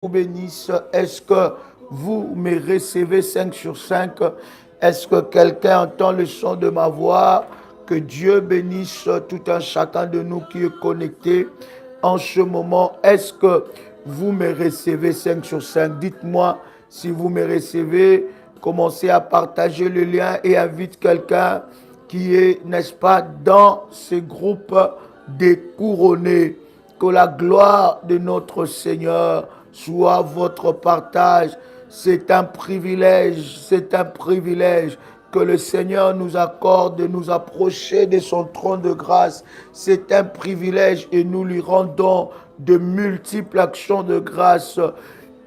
vous bénisse. Est-ce que vous me recevez 5 sur 5? Est-ce que quelqu'un entend le son de ma voix? Que Dieu bénisse tout un chacun de nous qui est connecté en ce moment. Est-ce que vous me recevez 5 sur 5? Dites-moi si vous me recevez. Commencez à partager le lien et invite quelqu'un qui est, n'est-ce pas, dans ce groupe des couronnés. Que la gloire de notre Seigneur soit votre partage. C'est un privilège que le Seigneur nous accorde de nous approcher de son trône de grâce. C'est un privilège et nous lui rendons de multiples actions de grâce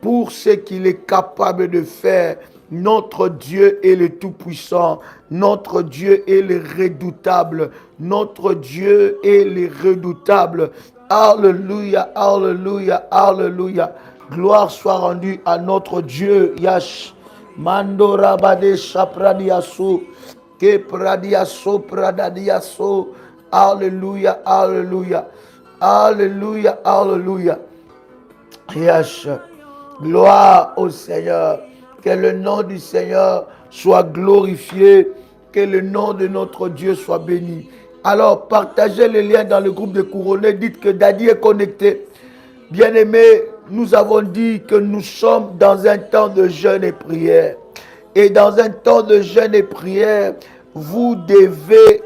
pour ce qu'il est capable de faire. Notre Dieu est le Tout-Puissant. Notre Dieu est le redoutable. Notre Dieu est le redoutable. Alléluia, alléluia, alléluia. Gloire soit rendue à notre Dieu. Yash. Mando rabade shapradiaso. Ke pradiaso pradadiaso. Alléluia, alléluia. Alléluia, alléluia. Yash. Gloire au Seigneur. Que le nom du Seigneur soit glorifié. Que le nom de notre Dieu soit béni. Alors, partagez le lien dans le groupe de couronnés. Dites que Daddy est connecté. Bien-aimés, nous avons dit que nous sommes dans un temps de jeûne et prière. Et dans un temps de jeûne et prière, vous devez,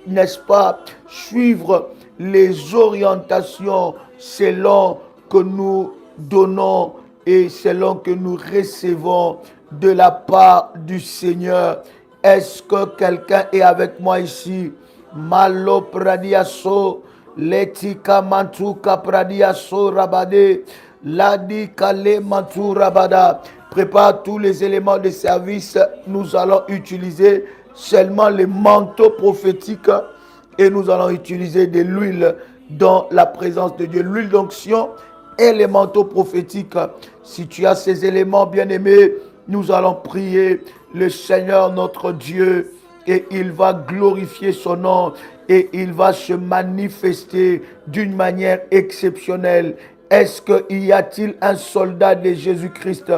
n'est-ce pas, suivre les orientations selon que nous donnons et selon que nous recevons de la part du Seigneur. Est-ce que quelqu'un est avec moi ici? Malo pradiaso, letika mantuka pradiaso rabade, ladi kale mantu rabada. Prépare tous les éléments de service. Nous allons utiliser seulement les manteaux prophétiques et nous allons utiliser de l'huile dans la présence de Dieu. L'huile d'onction et les manteaux prophétiques. Si tu as ces éléments, bien-aimés, nous allons prier le Seigneur notre Dieu et il va glorifier son nom et il va se manifester d'une manière exceptionnelle. Est-ce qu'il y a-t-il un soldat de Jésus-Christ?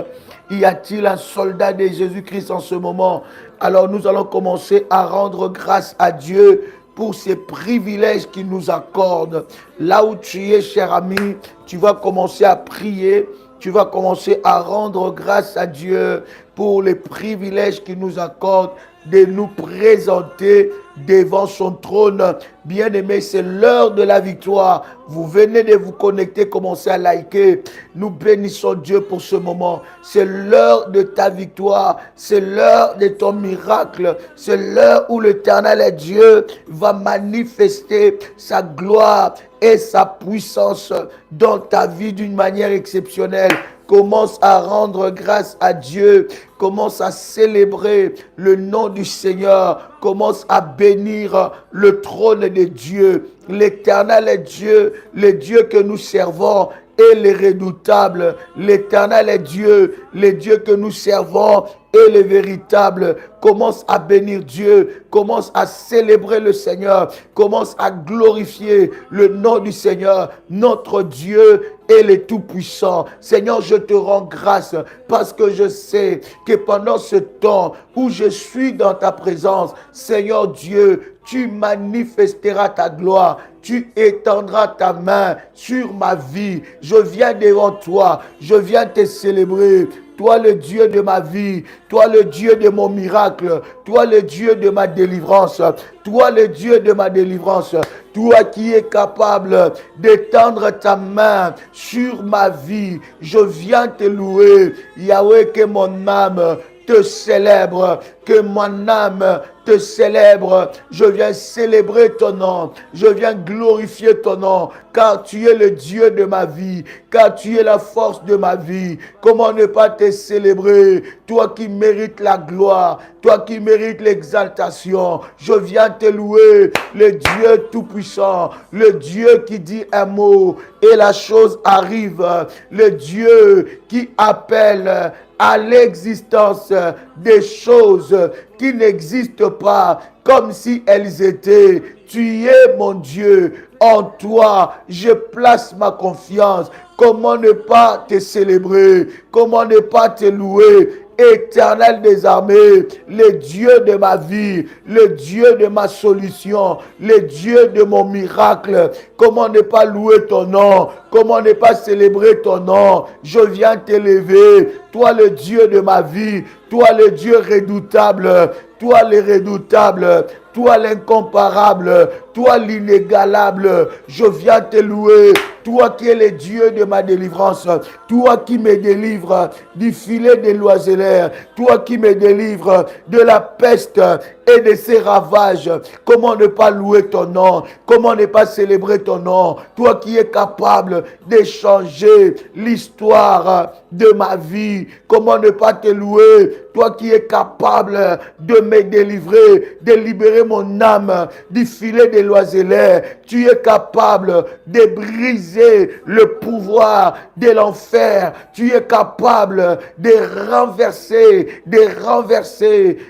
Y a-t-il un soldat de Jésus-Christ en ce moment? Alors nous allons commencer à rendre grâce à Dieu pour ces privilèges qu'il nous accorde. Là où tu es, cher ami, tu vas commencer à prier. Tu vas commencer à rendre grâce à Dieu pour les privilèges qu'il nous accorde de nous présenter devant son trône. Bien-aimés, c'est l'heure de la victoire. Vous venez de vous connecter, commencez à liker. Nous bénissons Dieu pour ce moment. C'est l'heure de ta victoire. C'est l'heure de ton miracle. C'est l'heure où l'Éternel Dieu va manifester sa gloire et sa puissance dans ta vie d'une manière exceptionnelle. Commence à rendre grâce à Dieu. Commence à célébrer le nom du Seigneur. Commence à bénir le trône de Dieu. L'Éternel est Dieu, le Dieu que nous servons est le redoutable. L'Éternel est Dieu, le Dieu que nous servons est le véritable. Commence à bénir Dieu, commence à célébrer le Seigneur, commence à glorifier le nom du Seigneur. Notre Dieu est le Tout-Puissant. Seigneur, je te rends grâce parce que je sais que pendant ce temps où je suis dans ta présence, Seigneur Dieu, tu manifesteras ta gloire. Tu étendras ta main sur ma vie. Je viens devant toi. Je viens te célébrer. Toi le Dieu de ma vie. Toi le Dieu de mon miracle. Toi le Dieu de ma délivrance. Toi le Dieu de ma délivrance. Toi qui es capable d'étendre ta main sur ma vie. Je viens te louer. Yahweh, que mon âme te célèbre, que mon âme te célèbre. Je viens célébrer ton nom. Je viens glorifier ton nom, car tu es le Dieu de ma vie, car tu es la force de ma vie. Comment ne pas te célébrer, toi qui mérites la gloire, toi qui mérites l'exaltation. Je viens te louer, le Dieu tout-puissant, le Dieu qui dit un mot et la chose arrive, le Dieu qui appelle à l'existence des choses qui n'existent pas comme si elles étaient. Tu es mon Dieu, En toi, je place ma confiance. Comment ne pas te célébrer? Comment ne pas te louer? Éternel des armées, le Dieu de ma vie, le Dieu de ma solution, le Dieu de mon miracle. Comment ne pas louer ton nom? Comment ne pas célébrer ton nom? Je viens t'élever, toi le Dieu de ma vie, toi le Dieu redoutable, toi le redoutable, toi l'incomparable, toi l'inégalable. Je viens te louer, toi qui es le Dieu de ma délivrance, toi qui me délivres du filet des l'oisellaire, toi qui me délivres de la peste et de ses ravages. Comment ne pas louer ton nom? Comment ne pas célébrer ton nom? Toi qui es capable de changer l'histoire de ma vie. Comment ne pas te louer? Toi qui es capable de me délivrer, de libérer mon âme du filet des l'oisellaire. Tu es capable de briser le pouvoir de l'enfer. Tu es capable de renverser,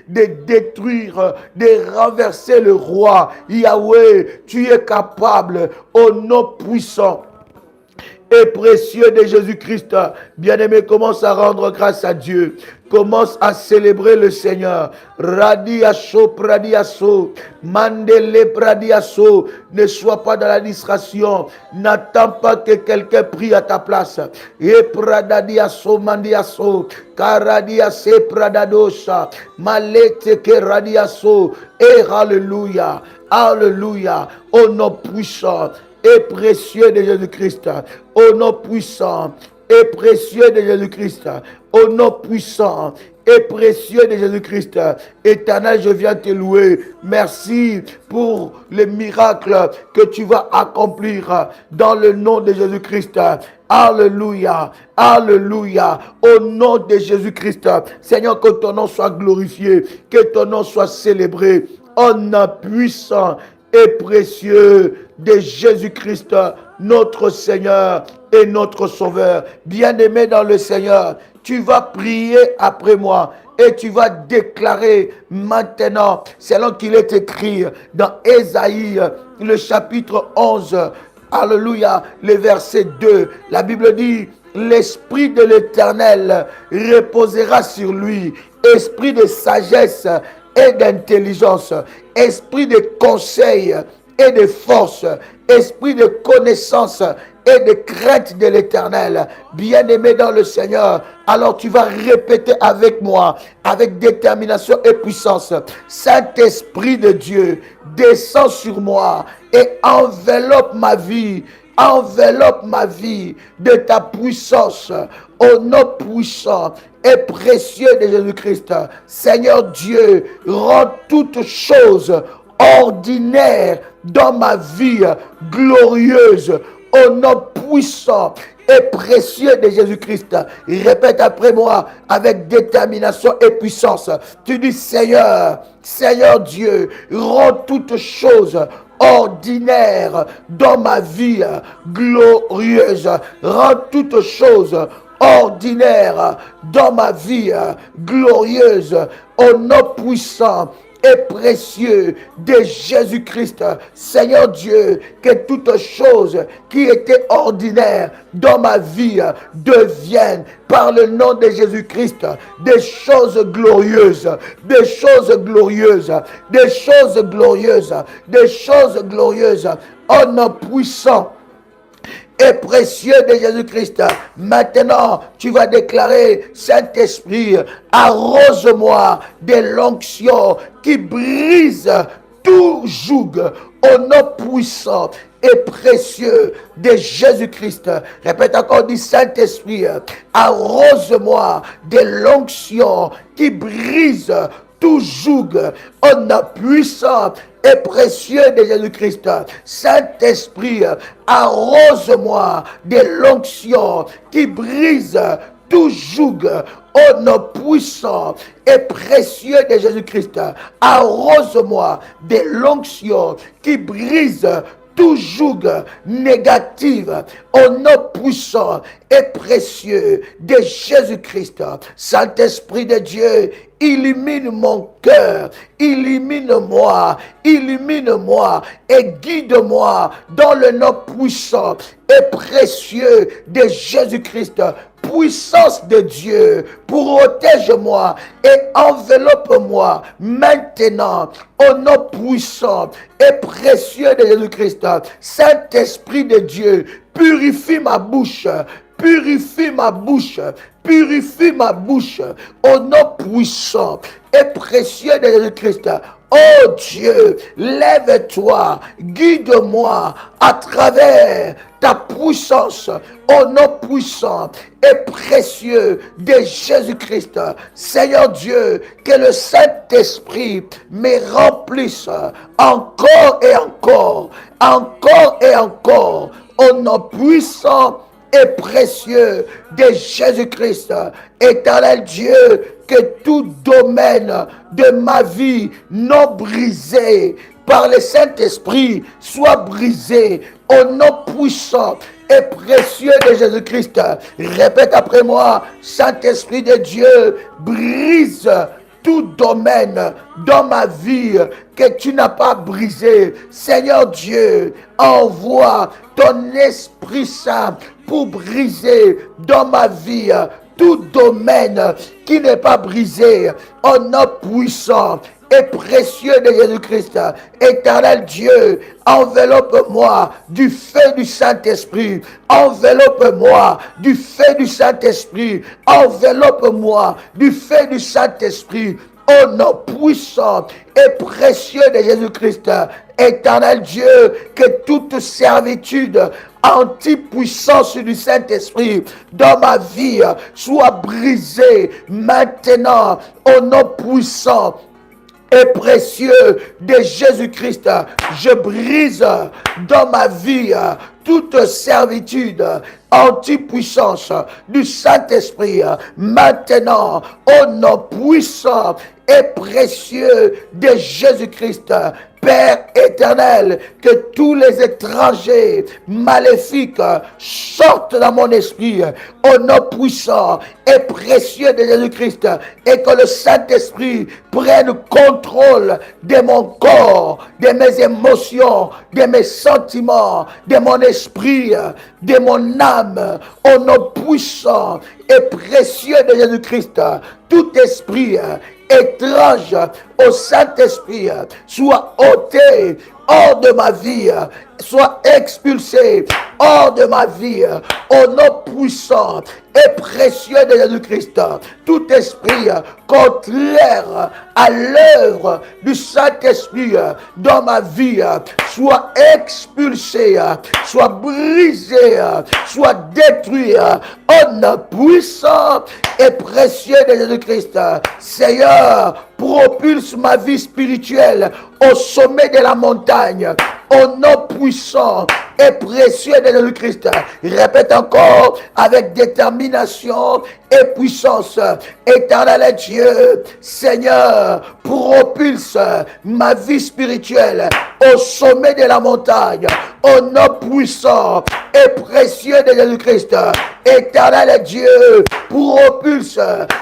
de détruire, de renverser le roi. Yahweh, tu es capable, au nom puissant et précieux de Jésus-Christ. Bien-aimé, commence à rendre grâce à Dieu. Commence à célébrer le Seigneur. Radiaso, pradiaso, mandele pradiaso. Ne sois pas dans la distraction. N'attends pas que quelqu'un prie à ta place. Et pradadiaso, mandiaso, karadiase pradadosa, malete que radiaso. Et alléluia, alléluia, au nom puissant et précieux de Jésus-Christ, au nom puissant et précieux de Jésus-Christ, au nom puissant et précieux de Jésus-Christ. Éternel, je viens te louer. Merci pour les miracles que tu vas accomplir dans le nom de Jésus-Christ. Alléluia, alléluia, au nom de Jésus-Christ. Seigneur, que ton nom soit glorifié, que ton nom soit célébré. Au nom puissant et précieux de Jésus-Christ, notre Seigneur et notre Sauveur. Bien-aimé dans le Seigneur, tu vas prier après moi et tu vas déclarer maintenant, selon qu'il est écrit dans Ésaïe, le chapitre 11, alléluia, le verset 2. La Bible dit, l'Esprit de l'Éternel reposera sur lui, esprit de sagesse et d'intelligence, esprit de conseil et de force, esprit de connaissance et de crainte de l'Éternel. Bien-aimé dans le Seigneur, alors tu vas répéter avec moi, avec détermination et puissance. Saint-Esprit de Dieu, descends sur moi et enveloppe ma vie. Enveloppe ma vie de ta puissance, au nom puissant et précieux de Jésus-Christ. Seigneur Dieu, rends toutes choses ordinaires dans ma vie glorieuse, au nom puissant et précieux de Jésus-Christ. Répète après moi avec détermination et puissance. Tu dis, Seigneur, Seigneur Dieu, rends toutes choses ordinaire dans ma vie glorieuse. Rends toutes choses ordinaires dans ma vie glorieuse, au nom puissant et précieux de Jésus-Christ. Seigneur Dieu, que toutes choses qui étaient ordinaires dans ma vie deviennent, par le nom de Jésus-Christ, des choses glorieuses, des choses glorieuses, des choses glorieuses, des choses glorieuses, au nom puissant et précieux de Jésus-Christ. Maintenant, tu vas déclarer, Saint-Esprit, arrose-moi de l'onction qui brise tout joug, au nom puissant et précieux de Jésus-Christ. Répète encore, dis, Saint-Esprit, arrose-moi de l'onction qui brise tout joug, au nom puissant et précieux de Jésus-Christ. Saint-Esprit, arrose-moi de l'onction qui brise tout joug, au nom puissant et précieux de Jésus-Christ. Arrose-moi de l'onction qui brise tout joug négatif au nom puissant et précieux de Jésus-Christ. Saint-Esprit de Dieu, illumine mon cœur, illumine-moi et guide-moi dans le nom puissant et précieux de Jésus-Christ. Puissance de Dieu, protège-moi et enveloppe-moi maintenant au nom puissant et précieux de Jésus-Christ. Saint-Esprit de Dieu, purifie ma bouche, purifie ma bouche, purifie ma bouche au nom puissant et précieux de Jésus-Christ. Oh Dieu, lève-toi, guide-moi à travers ta puissance au nom puissant et précieux de Jésus-Christ. Seigneur Dieu, que le Saint-Esprit me remplisse encore et encore, encore et encore, au nom puissant et précieux de Jésus-Christ. Éternel Dieu, que tout domaine de ma vie non brisé par le Saint-Esprit soit brisé au nom puissant et précieux de Jésus-Christ. Répète après moi, Saint-Esprit de Dieu, brise tout domaine dans ma vie que tu n'as pas brisé. Seigneur Dieu, envoie ton Esprit Saint pour briser dans ma vie tout domaine qui n'est pas brisé au nom puissant et précieux de Jésus-Christ. Éternel Dieu, enveloppe-moi du feu du Saint-Esprit. Enveloppe-moi du feu du Saint-Esprit. Enveloppe-moi du feu du Saint-Esprit. Au nom puissant et précieux de Jésus-Christ. Éternel Dieu, que toute servitude anti-puissance du Saint-Esprit dans ma vie soit brisée maintenant au nom puissant et précieux de Jésus-Christ. Je brise dans ma vie toute servitude anti-puissance du Saint-Esprit maintenant au nom puissant et précieux de Jésus-Christ. Père éternel, que tous les étrangers maléfiques sortent dans mon esprit au nom puissant et précieux de Jésus-Christ et que le Saint-Esprit prenne contrôle de mon corps, de mes émotions, de mes sentiments, de mon esprit, de mon âme au nom puissant et précieux de Jésus-Christ. Tout esprit étrange au Saint-Esprit soit ôté hors de ma vie, soit expulsé hors de ma vie, au nom puissant et précieux de Jésus-Christ. Tout esprit contraire à l'œuvre du Saint-Esprit dans ma vie soit expulsé, soit brisé, soit détruit au nom puissant et précieux de Jésus-Christ. Seigneur, propulse ma vie spirituelle au sommet de la montagne, au nom puissant et précieux de Jésus-Christ. Répète encore avec détermination et puissance. Éternel Dieu, Seigneur, propulse ma vie spirituelle au sommet de la montagne, au nom puissant et précieux de Jésus-Christ. Éternel Dieu, propulse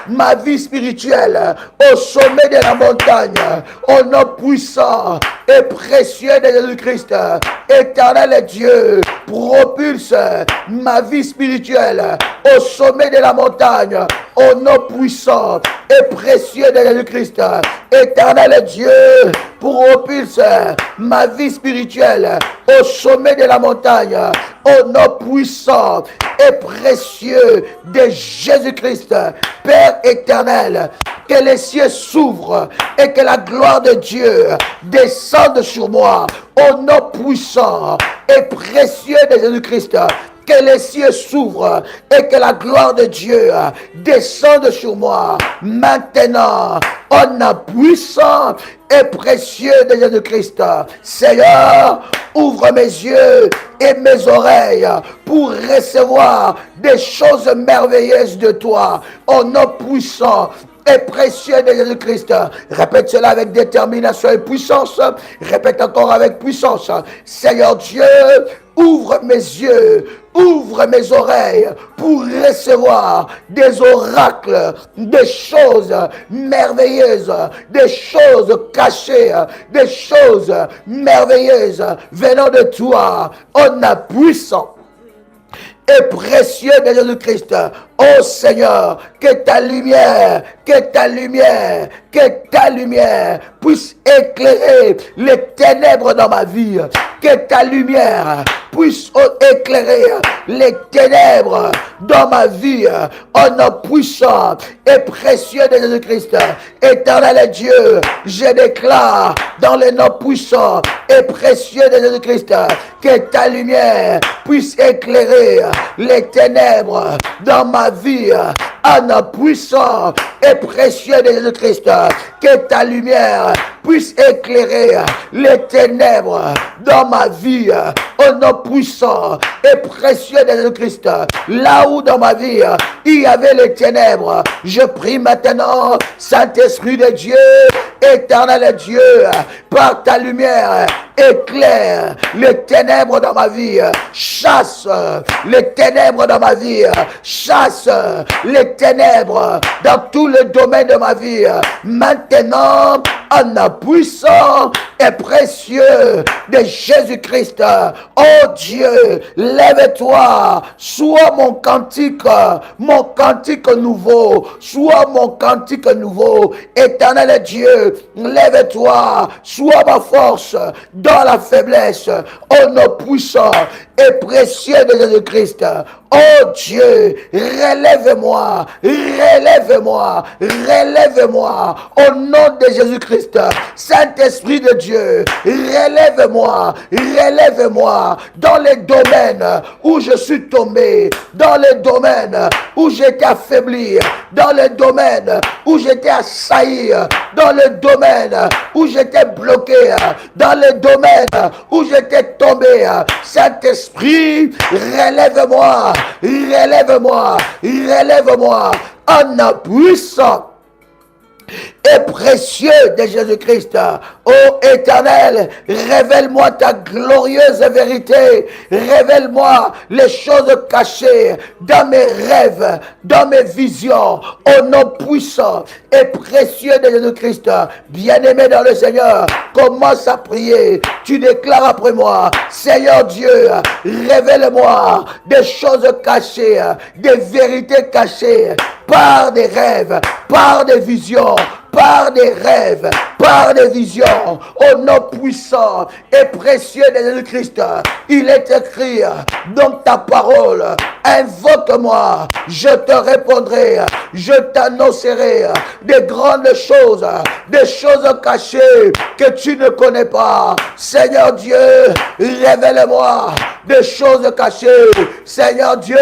ma vie spirituelle au sommet de la montagne, au nom puissant et précieux de Jésus-Christ. Éternel Dieu, propulse ma vie spirituelle au sommet de la montagne, au nom puissant et précieux de Jésus-Christ. Éternel Dieu, propulse ma vie spirituelle au sommet de la montagne, au nom puissant et précieux de Jésus-Christ. Père éternel, que les cieux s'ouvrent et que la gloire de Dieu descende sur moi, au nom puissant et précieux de Jésus-Christ. Que les cieux s'ouvrent et que la gloire de Dieu descende sur moi maintenant, au nom puissant et précieux de Jésus-Christ. Seigneur, ouvre mes yeux et mes oreilles pour recevoir des choses merveilleuses de toi, au nom puissant et précieux de Jésus-Christ. Répète cela avec détermination et puissance. Répète encore avec puissance. Seigneur Dieu, ouvre mes yeux, ouvre mes oreilles pour recevoir des oracles, des choses merveilleuses, des choses cachées, des choses merveilleuses venant de toi, ô nom puissant et précieux de Jésus-Christ. Oh Seigneur, que ta lumière, que ta lumière, que ta lumière puisse éclairer les ténèbres dans ma vie. Que ta lumière puisse éclairer les ténèbres dans ma vie. Oh nom puissant et précieux de Jésus-Christ. Éternel Dieu, je déclare dans le nom puissant et précieux de Jésus-Christ que ta lumière puisse éclairer les ténèbres dans ma vie. Un nom puissant et précieux de Jésus-Christ, que ta lumière puisse éclairer les ténèbres dans ma vie. Au nom puissant et précieux de Jésus-Christ, là où dans ma vie il y avait les ténèbres, je prie maintenant, Saint-Esprit de Dieu, éternel Dieu, par ta lumière, éclaire les ténèbres dans ma vie, chasse les ténèbres dans ma vie, chasse les ténèbres dans tout le domaine de ma vie. Maintenant, en puissant et précieux de Jésus-Christ, oh Dieu, lève-toi, sois mon cantique nouveau, sois mon cantique nouveau, éternel Dieu, lève-toi, sois ma force dans la faiblesse, oh nom puissant et précieux de Jésus-Christ. Oh Dieu, relève-moi, relève-moi, relève-moi au nom de Jésus-Christ. Saint-Esprit de Dieu, relève-moi, relève-moi dans les domaines où je suis tombé, dans les domaines où j'étais affaibli, dans les domaines où j'étais assailli, dans les domaines où j'étais bloqué, dans les domaines où j'étais tombé. Saint-Esprit, relève-moi, relève-moi, relève-moi en puissant et précieux de Jésus-Christ. Ô Éternel, révèle-moi ta glorieuse vérité. Révèle-moi les choses cachées dans mes rêves, dans mes visions. Au nom puissant et précieux de Jésus-Christ. Bien-aimé dans le Seigneur, commence à prier. Tu déclares après moi, Seigneur Dieu, révèle-moi des choses cachées, des vérités cachées, par des rêves, par des visions, par des rêves, par des visions, au nom puissant et précieux de Jésus-Christ. Il est écrit dans ta parole, invoque-moi, je te répondrai, je t'annoncerai des grandes choses, des choses cachées que tu ne connais pas. Seigneur Dieu, révèle-moi des choses cachées. Seigneur Dieu,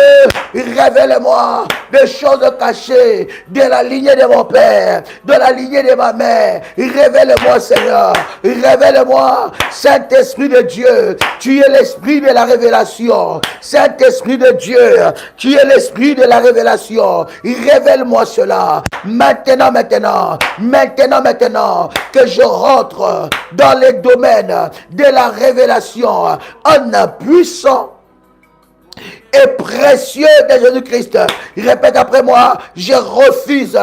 révèle-moi des choses cachées de la lignée de mon père, de la lignée de ma mère. Révèle-moi, Seigneur. Révèle-moi, Saint-Esprit de Dieu. Tu es l'esprit de la révélation. Saint-Esprit de Dieu, tu es l'esprit de la révélation. Révèle-moi cela. Maintenant, que je rentre dans les domaines de la révélation en puissant et précieux de Jésus-Christ. Répète après moi, je refuse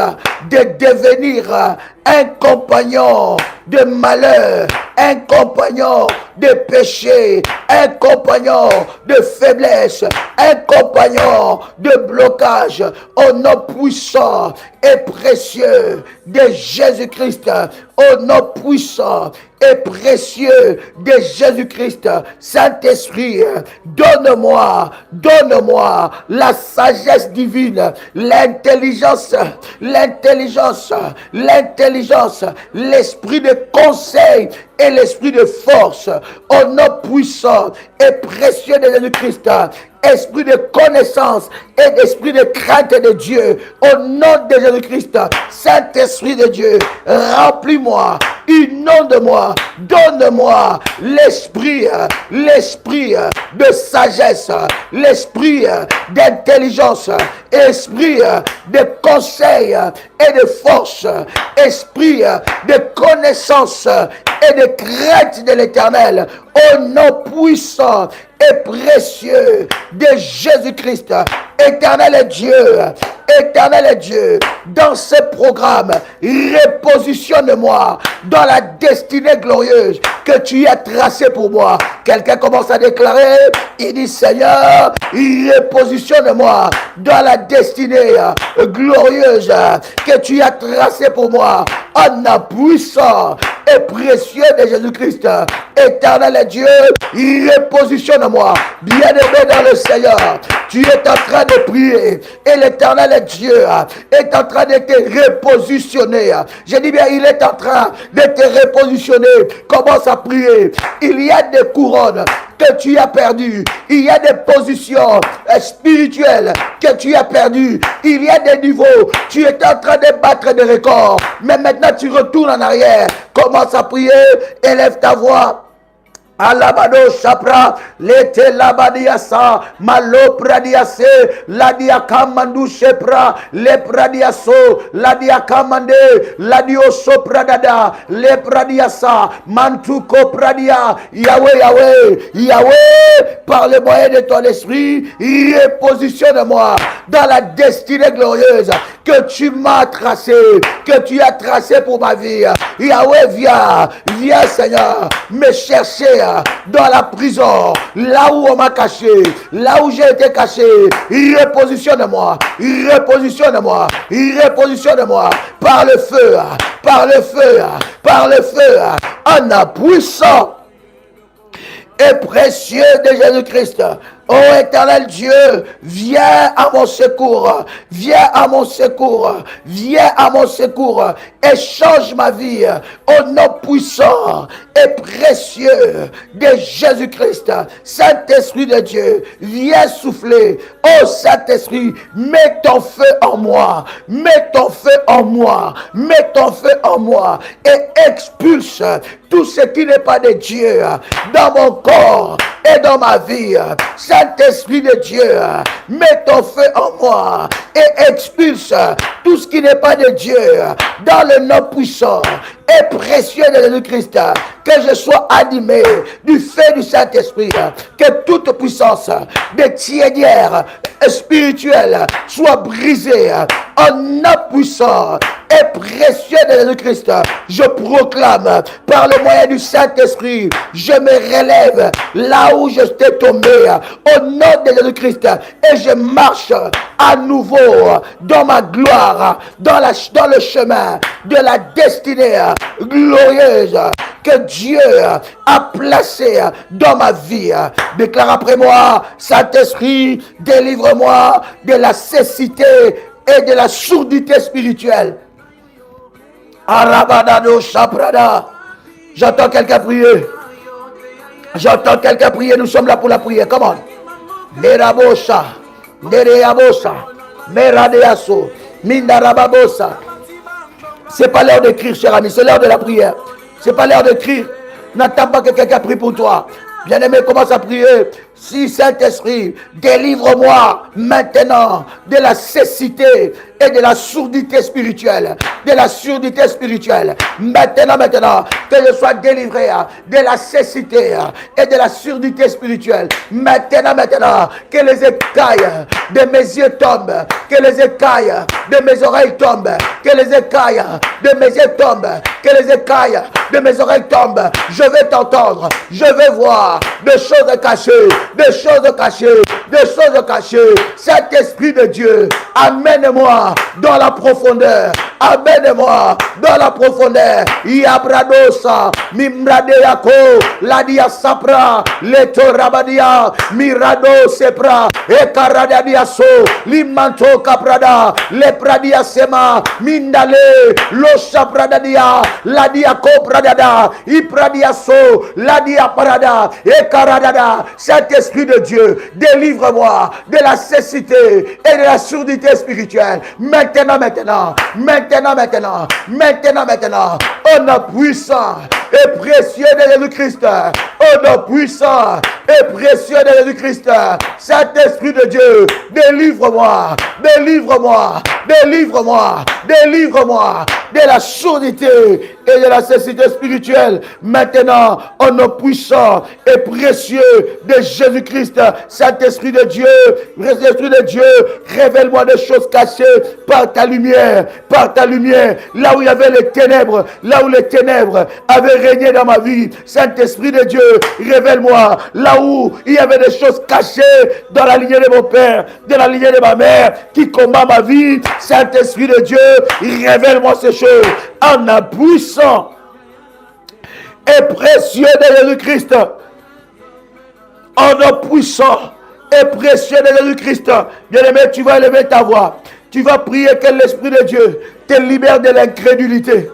de devenir un compagnon de malheur, un compagnon de péché, un compagnon de faiblesse, un compagnon de blocage. Au nom puissant et précieux de Jésus-Christ, au nom puissant et précieux de Jésus-Christ, Saint-Esprit, donne-moi la sagesse divine, l'intelligence, l'esprit de conseil et l'esprit de force, au nom puissant et précieux de Jésus-Christ. Esprit de connaissance et d'esprit de crainte de Dieu, au nom de Jésus-Christ. Saint-Esprit de Dieu, remplis-moi Inonde-moi, donne-moi l'esprit de sagesse, l'esprit d'intelligence, esprit de conseil et de force, esprit de connaissance et de crainte de l'Éternel, au nom puissant et précieux de Jésus-Christ. Éternel Dieu, dans ce programme, repositionne-moi dans la destinée glorieuse que tu as tracée pour moi. Quelqu'un commence à déclarer, il dit Seigneur, repositionne-moi dans la destinée glorieuse que tu as tracée pour moi, en nom puissant et précieux de Jésus-Christ. Éternel Dieu, repositionne-moi, bien-aimé dans le Seigneur. Tu es en train de prier et l'Éternel Dieu est en train de te repositionner. Je dis bien, il est en train de te repositionner. Commence à prier. Il y a des couronnes que tu as perdues. Il y a des positions spirituelles que tu as perdues. Il y a des niveaux. Tu es en train de battre des records. Mais maintenant, tu retournes en arrière. Commence à prier. Élève ta voix. Alabado Shapra, Lete Labadiasa, Malo Pradiase, Ladia Kamandu Shepra, Le Pradiaso, Ladia Kamande, Ladio Sopradada, Le Pradiasa, Mantuko Pradia, Yahweh, par le moyen de ton esprit, repositionne-moi dans la destinée glorieuse que tu m'as tracée, que tu as tracée pour ma vie. Yahweh, viens Seigneur, me chercher dans la prison, là où on m'a caché, là où j'ai été caché. Repositionne-moi par le feu, en puissant et précieux de Jésus-Christ. Ô éternel Dieu, viens à mon secours, et change ma vie au nom puissant et précieux de Jésus-Christ. Saint-Esprit de Dieu, viens souffler. Ô Saint-Esprit, mets ton feu en moi, et expulse tout ce qui n'est pas de Dieu dans mon corps et dans ma vie. Saint-Esprit de Dieu, mets ton feu en moi et expulse tout ce qui n'est pas de Dieu dans le nom puissant et précieux de Jésus-Christ. Que je sois animé du feu du Saint-Esprit, que toute puissance de tiédière spirituelle soit brisée en nom puissant et précieux de Jésus-Christ. Je proclame par le moyen du Saint-Esprit, je me relève là où je t'ai tombé au nom de Jésus-Christ et je marche à nouveau dans ma gloire, dans le chemin de la destinée glorieuse que Dieu a placé dans ma vie. Déclare après moi, Saint-Esprit, délivre-moi de la cécité et de la sourdité spirituelle. Arabadado Shaprada. J'entends quelqu'un prier. Nous sommes là pour la prière. Come on. Nerabosa. Nereabosa. Meradeaso. Mindarababosa. C'est pas l'heure d'écrire, cher ami. C'est l'heure de la prière. C'est pas l'heure d'écrire. N'attends pas que quelqu'un prie pour toi. Bien-aimé, commence à prier. Si Saint-Esprit, délivre-moi maintenant de la cécité et de la sourdité spirituelle. Maintenant, que je sois délivré de la cécité et de la surdité spirituelle. Maintenant, que les écailles de mes yeux tombent, que les écailles de mes oreilles tombent, que les écailles de mes yeux tombent, que les écailles de mes oreilles tombent. Je vais t'entendre, je vais voir des choses cachées. Saint-Esprit de Dieu, amène-moi dans la profondeur. Yabradosa, Mimradeako, Ladia Sapra, Leto Rabadia, Mirado Sepra, Ekaradiaso, Limanto Caprada, Lepradia Sema, Mindale, Losa Pradadia, Ladia Copradada, Ipradiaso, Ladia Parada, Ekaradada. Saint-Esprit de Dieu, délivre-moi de la cécité et de la surdité spirituelle. Maintenant, maintenant, maintenant, maintenant, maintenant, au nom puissant et précieux de Jésus-Christ, au nom puissant et précieux de Jésus-Christ, Saint-Esprit de Dieu, délivre-moi, délivre-moi, délivre-moi, délivre-moi de la surdité et de la cécité spirituelle. Maintenant, au nom puissant et précieux de Jésus-Christ, Saint-Esprit de Dieu, Saint-Esprit de Dieu, révèle-moi des choses cachées par ta lumière, là où il y avait les ténèbres, là où les ténèbres avaient régné dans ma vie. Saint-Esprit de Dieu, révèle-moi là où il y avait des choses cachées dans la lignée de mon père, de la lignée de ma mère, qui combat ma vie. Saint-Esprit de Dieu, révèle-moi ces choses en un puissant et précieux de Jésus-Christ. En nom puissant et précieux de Jésus-Christ. Bien-aimé, tu vas élever ta voix. Tu vas prier que l'Esprit de Dieu te libère de l'incrédulité.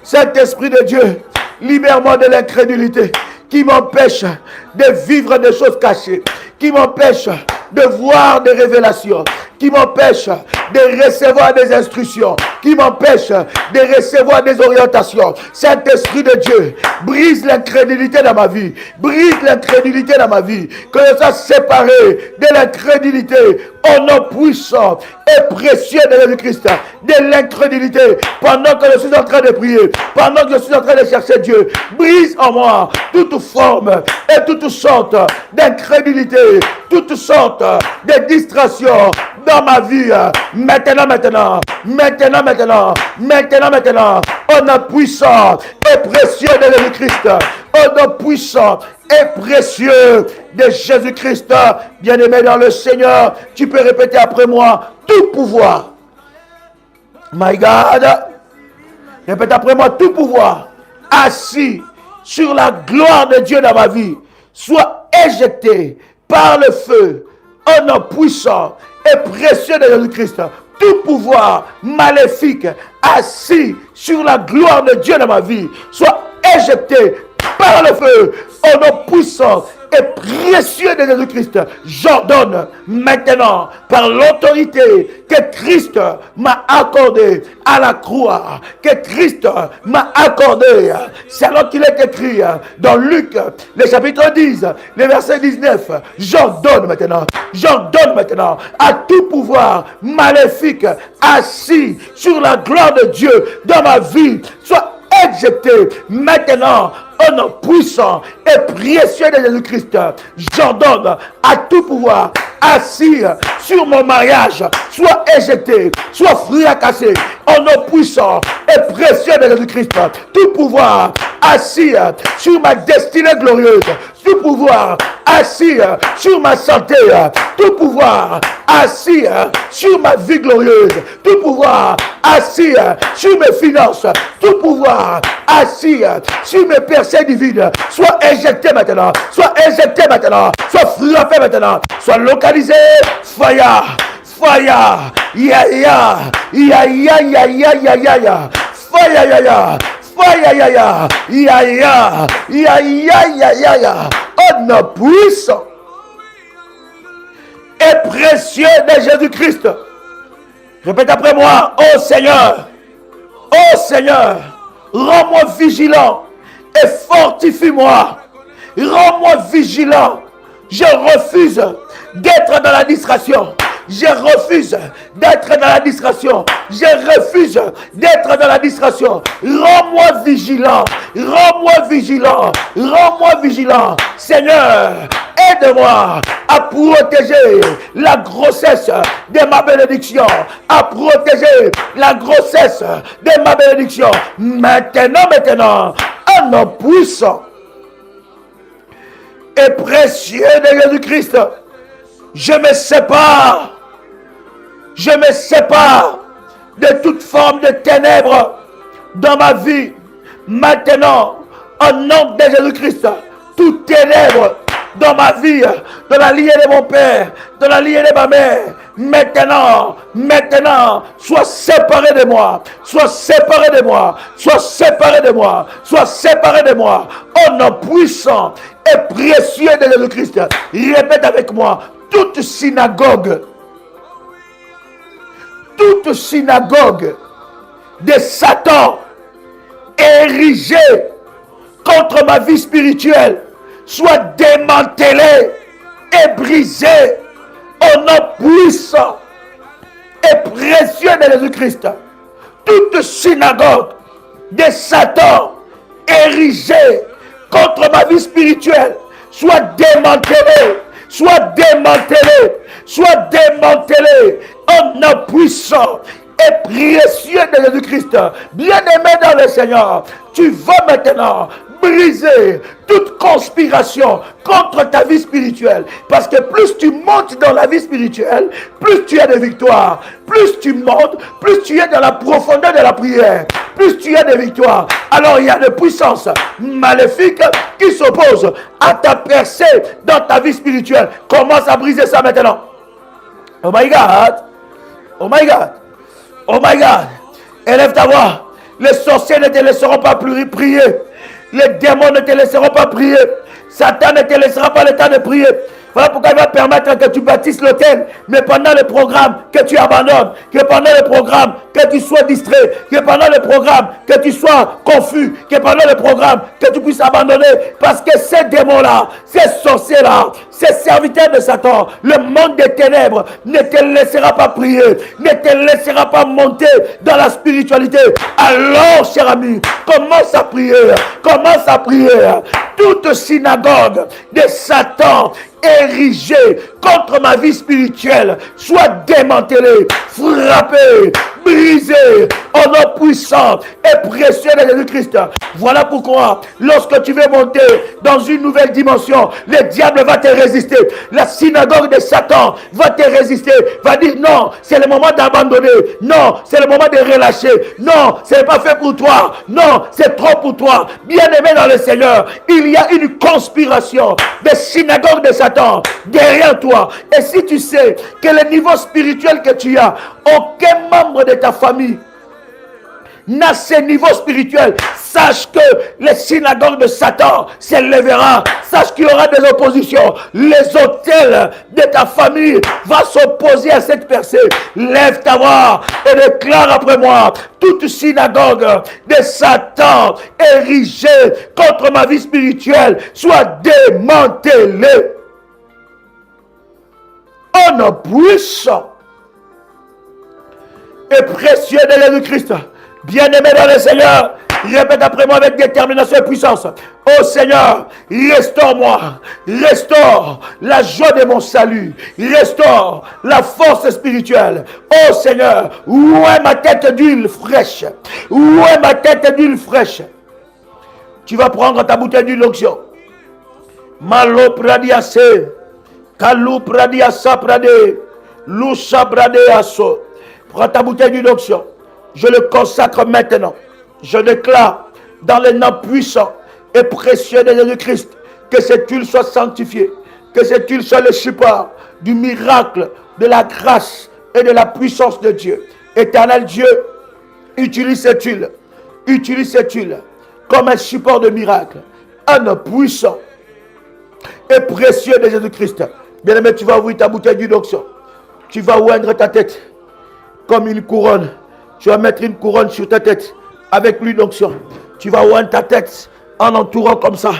Saint-Esprit de Dieu, libère-moi de l'incrédulité qui m'empêche de vivre des choses cachées, qui m'empêche de voir des révélations, qui m'empêche de recevoir des instructions, qui m'empêche de recevoir des orientations. Saint-Esprit de Dieu, brise l'incrédulité dans ma vie, brise l'incrédulité dans ma vie, que je sois séparé de l'incrédulité au nom puissant et précieux de Jésus-Christ, de l'incrédulité, pendant que je suis en train de prier, pendant que je suis en train de chercher Dieu. Brise en moi toute forme et toute sorte d'incrédulité, toute sorte de distraction dans ma vie. Maintenant, maintenant, maintenant, maintenant, maintenant, maintenant, au nom puissant et précieux de Jésus-Christ, au nom puissant et précieux de Jésus-Christ, bien-aimé dans le Seigneur, tu peux répéter après moi: tout pouvoir. My God, répète après moi: tout pouvoir assis sur la gloire de Dieu dans ma vie soit éjecté par le feu au nom puissant et précieux de Jésus-Christ. Tout pouvoir maléfique assis sur la gloire de Dieu dans ma vie soit éjecté par le feu au nom puissant et précieux de Jésus-Christ. J'ordonne maintenant, par l'autorité que Christ m'a accordée à la croix, que Christ m'a accordée, c'est alors qu'il est écrit dans Luc, le chapitre 10, le verset 19, j'ordonne maintenant à tout pouvoir maléfique assis sur la gloire de Dieu dans ma vie, soit éjecté maintenant au nom puissant et précieux de Jésus-Christ. J'ordonne à tout pouvoir assis sur mon mariage soit éjecté, soit fracassé au nom puissant et précieux de Jésus-Christ. Tout pouvoir assis sur ma destinée glorieuse, tout pouvoir assis sur ma santé, tout pouvoir assis sur ma vie glorieuse, tout pouvoir assis sur mes finances, tout pouvoir assis sur mes percées divines, soit éjecté maintenant, soit éjecté maintenant, soit frappé maintenant, soit localisé, fire, fire, ya ya, ya ya ya ya ya ya ya, fire ya ya. Ya ya ya ya ya ya ya ya ya ya, au nom puissant et précieux de Jésus-Christ. Répète après moi: oh Seigneur, rends-moi vigilant et fortifie-moi. Rends-moi vigilant. Je refuse d'être dans la distraction. Je refuse d'être dans la distraction. Je refuse d'être dans la distraction. Rends-moi vigilant. Rends-moi vigilant. Rends-moi vigilant. Seigneur, aide-moi à protéger la grossesse de ma bénédiction. À protéger la grossesse de ma bénédiction. Maintenant, un nom puissant et précieux de Jésus-Christ. Je me sépare de toute forme de ténèbres dans ma vie. Maintenant, au nom de Jésus-Christ, toute ténèbre dans ma vie, dans la lignée de mon père, dans la lignée de ma mère, maintenant, sois séparé de moi, sois séparé de moi, sois séparé de moi, sois séparé de moi, au nom puissant et précieux de Jésus-Christ. Répète avec moi: toute synagogue de Satan érigé contre ma vie spirituelle soit démantelé et brisé au nom puissant et précieux de Jésus-Christ. Toute synagogue de Satan érigée contre ma vie spirituelle soit démantelée, soit démantelée, soit démantelée au nom puissant et précieux de Jésus-Christ. Bien-aimé dans le Seigneur, tu vas maintenant briser toute conspiration contre ta vie spirituelle. Parce que plus tu montes dans la vie spirituelle, plus tu as de victoires. Plus tu montes, plus tu es dans la profondeur de la prière, plus tu as de victoires. Alors il y a des puissances maléfiques qui s'opposent à ta percée dans ta vie spirituelle. Commence à briser ça maintenant. Oh my God. Oh my God. Oh my God. Élève ta voix. Les sorciers ne te laisseront pas plus prier. Les démons ne te laisseront pas prier. Satan ne te laissera pas le temps de prier. Voilà pourquoi il va permettre que tu bâtisses l'autel, mais pendant le programme, que tu abandonnes, que pendant le programme, que tu sois distrait, que pendant le programme, que tu sois confus, que pendant le programme, que tu puisses abandonner, parce que ces démons-là, ces sorciers-là, ces serviteurs de Satan, le monde des ténèbres ne te laissera pas prier, ne te laissera pas monter dans la spiritualité. Alors, cher ami, commence à prier, commence à prier. Toute synagogue de Satan érigée contre ma vie spirituelle soit démantelée, frappée, brisée au nom puissant et précieux de Jésus-Christ. Voilà pourquoi lorsque tu veux monter dans une nouvelle dimension, le diable va te résister. La synagogue de Satan va te résister, va dire non, c'est le moment d'abandonner, non, c'est le moment de relâcher, non, ce n'est pas fait pour toi, non, c'est trop pour toi. Bien-aimé dans le Seigneur, il y a une conspiration des synagogues de Satan derrière toi. Et si tu sais que le niveau spirituel que tu as, aucun membre de ta famille n'a ce niveau spirituel, sache que les synagogues de Satan s'élèveront. Sache qu'il y aura des oppositions. Les autels de ta famille vont s'opposer à cette percée. Lève ta voix et déclare après moi: toute synagogue de Satan érigée contre ma vie spirituelle soit démantelée. Oh nom puissant et précieux de Jésus-Christ. Bien-aimé dans le Seigneur, répète après moi avec détermination et puissance: oh Seigneur, restaure-moi, restaure la joie de mon salut, restaure la force spirituelle. Oh Seigneur, où est ma tête d'huile fraîche? Où est ma tête d'huile fraîche? Tu vas prendre ta bouteille d'huile d'onction. Malo pradiase, kalou pradiasa prade, loucha prade aso. Prends ta bouteille d'huile d'onction. Je le consacre maintenant. Je déclare dans le nom puissant et précieux de Jésus-Christ que cette huile soit sanctifiée, que cette huile soit le support du miracle, de la grâce et de la puissance de Dieu. Éternel Dieu, utilise cette huile comme un support de miracle, un homme puissant et précieux de Jésus-Christ. Bien-aimé, tu vas ouvrir ta bouteille d'huile d'onction. Tu vas oindre ta tête comme une couronne. Tu vas mettre une couronne sur ta tête avec l'huile d'onction. Tu vas oindre ta tête en entourant comme ça,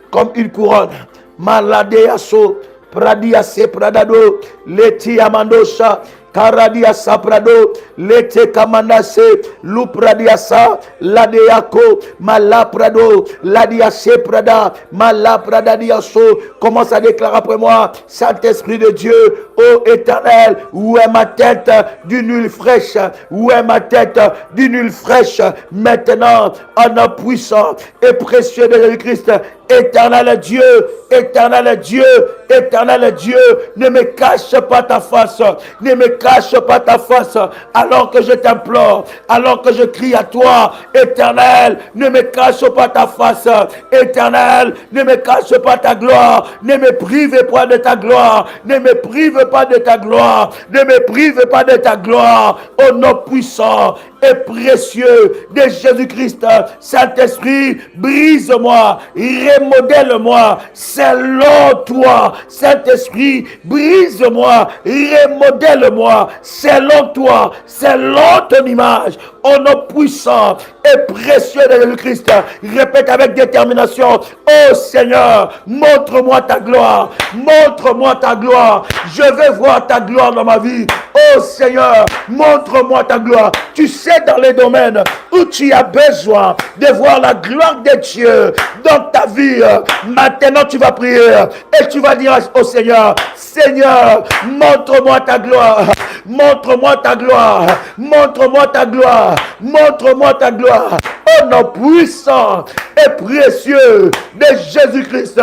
comme une couronne. Maladeaso, pradiase pradado, leti amandosha, Karadiasa prado, lete kamandase, lupradiasa, ladeako, malaprado, ladiase prada, malapradadiaso. Commence à déclarer après moi: Saint-Esprit de Dieu, ô Éternel, où est ma tête d'une huile fraîche? Où est ma tête d'une huile fraîche? Maintenant, en nom puissant et précieux de Jésus-Christ, Éternel Dieu, éternel Dieu, éternel Dieu, ne me cache pas ta face, ne me cache pas ta face, alors que je t'implore, alors que je crie à toi. Éternel, ne me cache pas ta face, éternel, ne me cache pas ta gloire, ne me prive pas de ta gloire, ne me prive pas de ta gloire. Ne me prive pas de ta gloire. Au nom puissant et précieux de Jésus-Christ. Saint-Esprit, brise-moi, remodèle-moi selon toi. Saint-Esprit, brise-moi, remodèle-moi selon toi, selon ton image. Au nom puissant et précieux de Jésus-Christ. Répète avec détermination. Oh Seigneur, montre-moi ta gloire. Montre-moi ta gloire. Je veux voir ta gloire dans ma vie. Oh Seigneur, montre-moi ta gloire. Tu sais dans les domaines où tu as besoin de voir la gloire de Dieu dans ta vie. Maintenant tu vas prier et tu vas dire au Seigneur, Seigneur, montre-moi ta gloire. Montre-moi ta gloire. Montre-moi ta gloire. Montre-moi ta gloire. Au nom puissant et précieux de Jésus-Christ,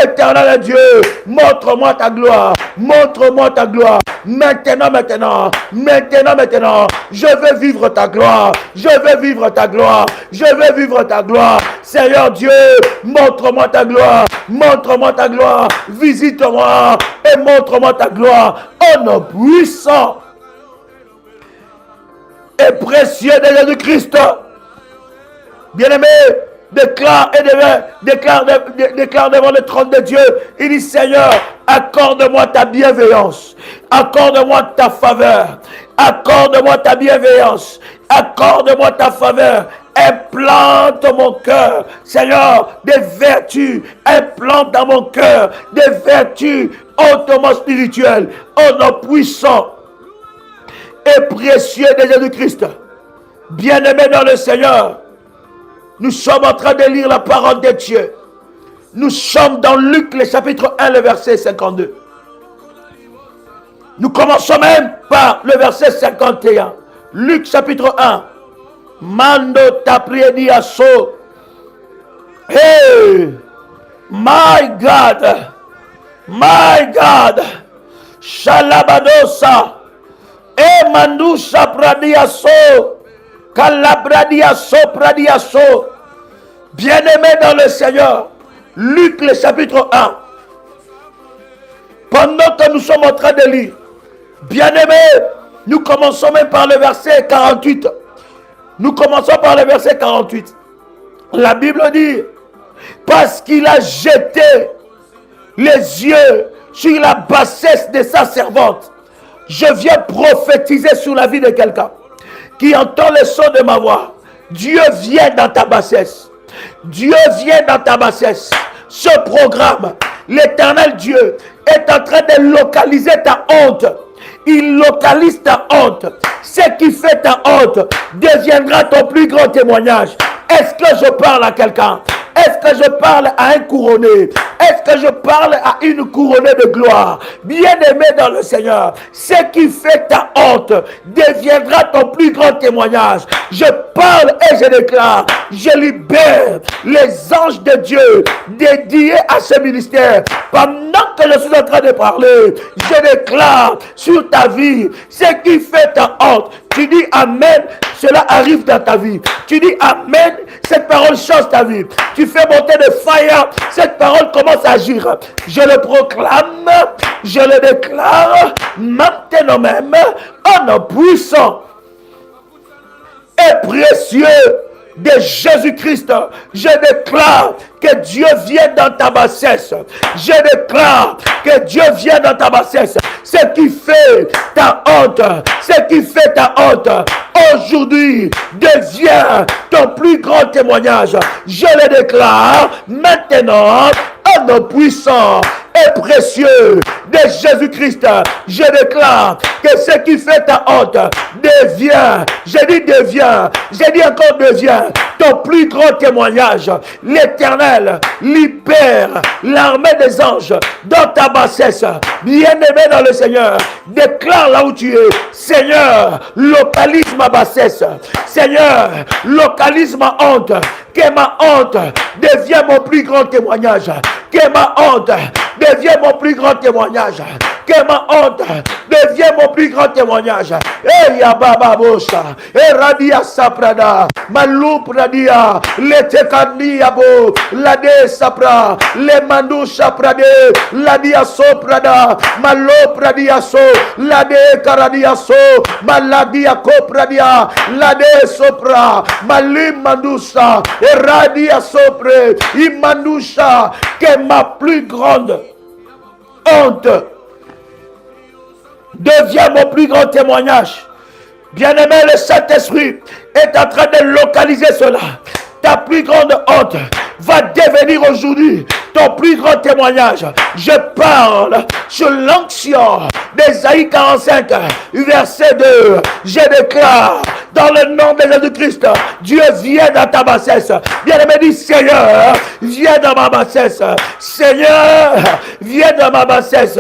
éternel Dieu, montre-moi ta gloire. Montre-moi ta gloire. Maintenant, je veux vivre ta gloire. Je veux vivre ta gloire. Je veux vivre ta gloire. Seigneur Dieu, montre-moi ta gloire. Montre-moi ta gloire. Visite-moi et montre-moi ta gloire. Au nom puissant et précieux de Jésus-Christ. Bien-aimé, déclare devant le trône de Dieu. Il dit, Seigneur, accorde-moi ta bienveillance. Accorde-moi ta faveur. Accorde-moi ta bienveillance. Accorde-moi ta faveur. Implante mon cœur, Seigneur, des vertus. Implante dans mon cœur des vertus hautement spirituelles. Au nom puissant et précieux de Jésus-Christ. Bien-aimé dans le Seigneur, nous sommes en train de lire la parole de Dieu. Nous sommes dans Luc, le chapitre 1, le verset 52. Nous commençons même par le verset 51. Luc, chapitre 1. Mando tapriedi asso. Hey! My God! My God! Shalabadosa! E mandusha pradiaso! Calabradiaso pradiaso! Bien-aimé dans le Seigneur, Luc le chapitre 1. Pendant que nous sommes en train de lire, bien-aimé, nous commençons même par le verset 48. Nous commençons par le verset 48. La Bible dit, parce qu'il a jeté les yeux sur la bassesse de sa servante. Je viens prophétiser sur la vie de quelqu'un qui entend le son de ma voix. Dieu vient dans ta bassesse. Dieu vient dans ta bassesse. Ce programme, l'Éternel Dieu est en train de localiser ta honte. Il localise ta honte. Ce qui fait ta honte deviendra ton plus grand témoignage. Est-ce que je parle à quelqu'un? Est-ce que je parle à un couronné? Est-ce que je parle à une couronnée de gloire? Bien-aimé dans le Seigneur, ce qui fait ta honte deviendra ton plus grand témoignage. Je parle et je déclare, je libère les anges de Dieu dédiés à ce ministère. Pendant que je suis en train de parler, je déclare sur ta vie, ce qui fait ta honte. Tu dis Amen, cela arrive dans ta vie. Tu dis Amen, cette parole change ta vie. Tu fais monter de fire, cette parole commence à agir. Je le proclame, je le déclare, maintenant même, en nom puissant et précieux de Jésus-Christ. Je déclare que Dieu vient dans ta bassesse. Je déclare que Dieu vient dans ta bassesse. Ce qui fait ta honte, ce qui fait ta honte, aujourd'hui devient ton plus grand témoignage. Je le déclare maintenant, en nom puissant et précieux de Jésus-Christ. Je déclare que ce qui fait ta honte devient, j'ai dit encore devient ton plus grand témoignage. L'Éternel libère l'armée des anges dans ta bassesse. Bien-aimé dans le Seigneur, déclare là où tu es. Seigneur, localise ma bassesse. Seigneur, localise ma honte. Que ma honte devienne mon plus grand témoignage. Que ma honte devienne mon plus grand témoignage. que ma honte devient mon plus grand témoignage. Eh Yababa Bosha, eh Radia Saprada, Malou Pradia, le Tekandiabo, Lade Sapra, le Mandu Saprade, Ladia Soprada, Malo Pradiaso, Lade Karadiaso, Maladia Copradia, Lade Sopra, Malim Mandusa, et Radia Sopre, Imandusha, que ma plus grande honte devient mon plus grand témoignage. Bien-aimé, le Saint-Esprit est en train de localiser cela. Ta plus grande honte va devenir aujourd'hui ton plus grand témoignage. Je parle sur l'onction d'Ésaïe 45, verset 2. Je déclare dans le nom de Jésus-Christ, Dieu vient dans ta bassesse. Bien-aimé, dit Seigneur, viens dans ma bassesse. Seigneur, viens dans ma bassesse.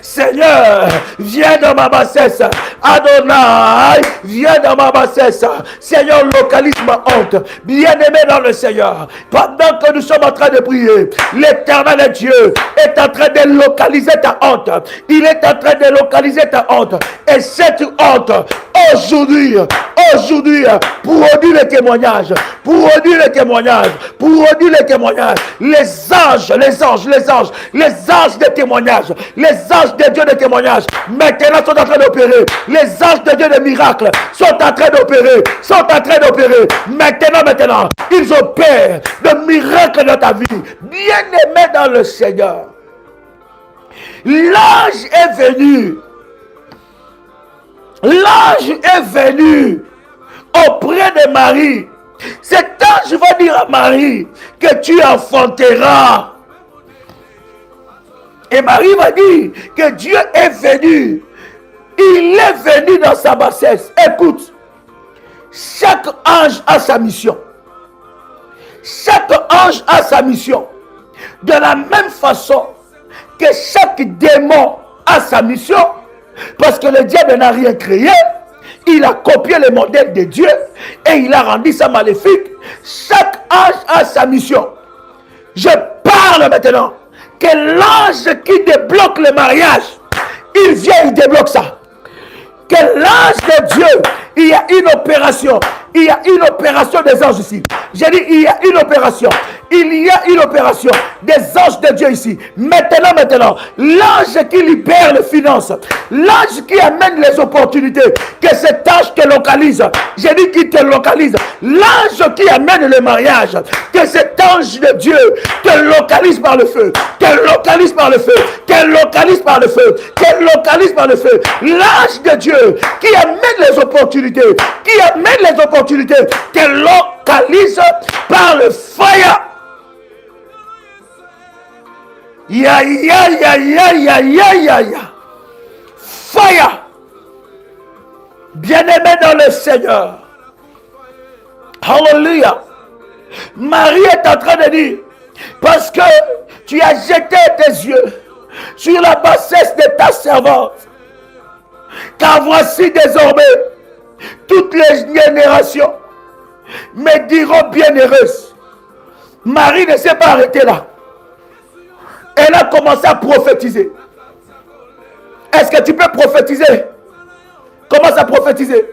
Seigneur, viens dans ma bassesse. Adonai, viens dans ma bassesse. Seigneur, localise ma honte. Bien-aimé dans le Seigneur, pendant que nous sommes en train de prier, l'Éternel Dieu est en train de localiser ta honte. Il est en train de localiser ta honte. Et cette honte, aujourd'hui, produit le témoignage. Produit le témoignage. Produit le témoignage. Les anges de témoignage. Les anges de Dieu de témoignage. Maintenant sont en train d'opérer. Les anges de Dieu de miracles sont en train d'opérer. Maintenant. Ils opèrent de miracles dans ta vie. Bien-aimé dans le Seigneur. L'ange est venu. L'ange est venu auprès de Marie. Cet ange va dire à Marie que tu enfanteras. Et Marie va dire que Dieu est venu. Il est venu dans sa bassesse. Écoute, chaque ange a sa mission. Chaque ange a sa mission. De la même façon que chaque démon a sa mission, parce que le diable n'a rien créé, il a copié le modèle de Dieu et il a rendu ça maléfique. Chaque ange a sa mission. Je parle maintenant que l'ange qui débloque le mariage, il vient, il débloque ça. Que l'ange de Dieu, il y a une opération. Il y a une opération des anges ici. J'ai dit, il y a une opération. Il y a une opération des anges de Dieu ici. Maintenant, l'ange qui libère les finances, l'ange qui amène les opportunités, que cet ange te localise. J'ai dit qu'il te localise. L'ange qui amène le mariage, que cet ange de Dieu te localise par le feu. Te localise par le feu. Te localise par le feu. Te localise par le feu. L'ange de Dieu qui amène les opportunités, te localise par le fire. Ya. Fire. Bien-aimé dans le Seigneur. Hallelujah. Marie est en train de dire, parce que tu as jeté tes yeux sur la bassesse de ta servante, car voici désormais toutes les générations me diront bienheureuse. Marie ne s'est pas arrêtée là. Elle a commencé à prophétiser. Est-ce que tu peux prophétiser? Commence à prophétiser.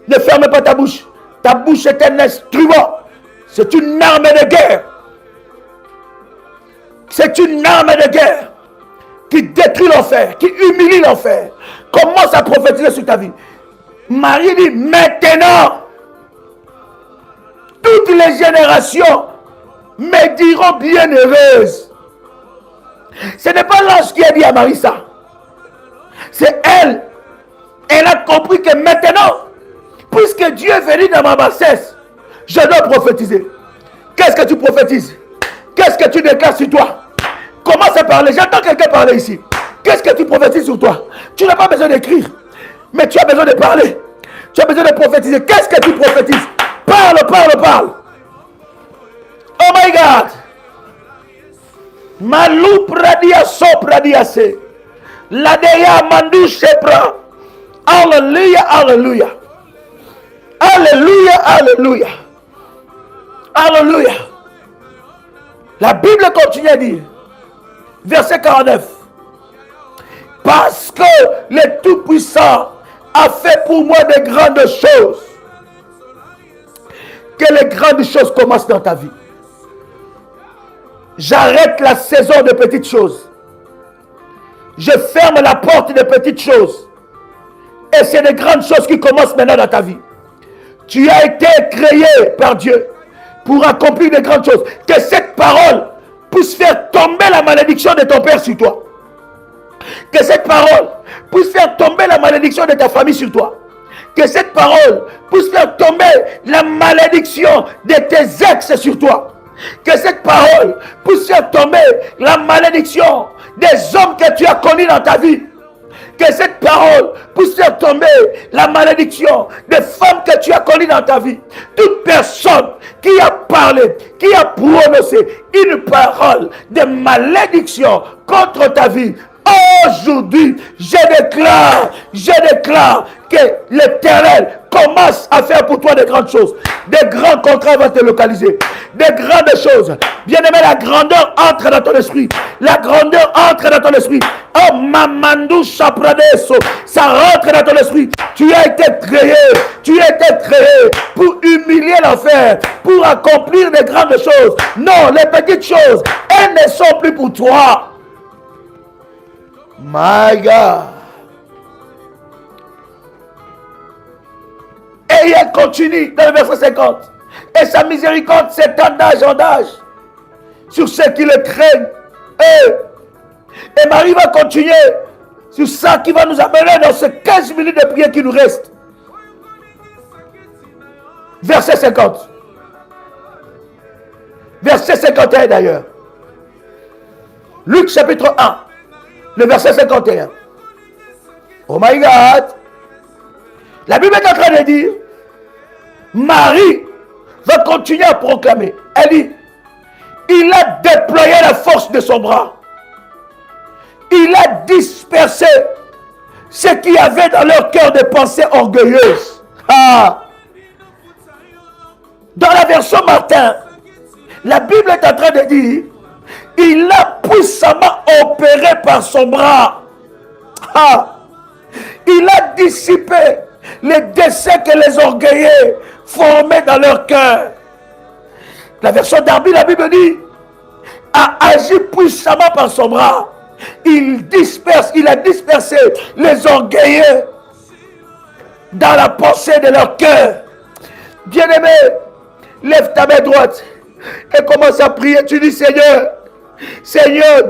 Ne ferme pas ta bouche. Ta bouche est un instrument. C'est une arme de guerre. C'est une arme de guerre qui détruit l'enfer, qui humilie l'enfer. Commence à prophétiser sur ta vie. Marie dit, maintenant, toutes les générations me diront bienheureuse. Ce n'est pas l'ange qui a dit à Marie ça. C'est elle. Elle a compris que maintenant, puisque Dieu est venu dans ma bassesse, je dois prophétiser. Qu'est-ce que tu prophétises? Qu'est-ce que tu déclares sur toi? Commence à parler. J'entends quelqu'un parler ici. Qu'est-ce que tu prophétises sur toi? Tu n'as pas besoin d'écrire, mais tu as besoin de parler. Tu as besoin de prophétiser. Qu'est-ce que tu prophétises? Parle. Oh my God. Malou pradia so pradia se. Ladeya mandu shepra. Alléluia. La Bible continue à dire, verset 49. Parce que le Tout-Puissant a fait pour moi de grandes choses. Que les grandes choses commencent dans ta vie. J'arrête la saison de petites choses. Je ferme la porte des petites choses. Et c'est des grandes choses qui commencent maintenant dans ta vie. Tu as été créé par Dieu pour accomplir de grandes choses. Que cette parole puisse faire tomber la malédiction de ton père sur toi. Que cette parole puisse faire tomber la malédiction de ta famille sur toi. Que cette parole puisse faire tomber la malédiction de tes ex sur toi. Que cette parole puisse faire tomber la malédiction des hommes que tu as connus dans ta vie. Que cette parole puisse faire tomber la malédiction des femmes que tu as connues dans ta vie. Toute personne qui a parlé, qui a prononcé une parole de malédiction contre ta vie, aujourd'hui, je déclare que l'Éternel commence à faire pour toi de grandes choses. Des grands contrats vont te localiser. Des grandes choses. Bien-aimé, la grandeur entre dans ton esprit. La grandeur entre dans ton esprit. Oh, Mamandou Chapradeso, ça rentre dans ton esprit. Tu as été créé pour humilier l'enfer, pour accomplir des grandes choses. Non, les petites choses, elles ne sont plus pour toi. My God. Et il continue dans le verset 50. Et sa miséricorde s'étend d'âge en âge sur ceux qui le craignent. Et Marie va continuer sur ça qui va nous amener dans ces 15 minutes de prière qui nous restent. Verset 50. Verset 51 d'ailleurs. Luc chapitre 1. Le verset 51. Oh my God. La Bible est en train de dire, Marie va continuer à proclamer. Elle dit, il a déployé la force de son bras. Il a dispersé ce qui avait dans leur cœur des pensées orgueilleuses. Dans la version Martin, la Bible est en train de dire, il a puissamment opéré par son bras. Il a dissipé les décès que les orgueilleux formaient dans leur cœur. La version Darby, la Bible dit, a agi puissamment par son bras. Il a dispersé les orgueilleux dans la pensée de leur cœur. Bien-aimé, lève ta main droite et commence à prier. Tu dis, Seigneur,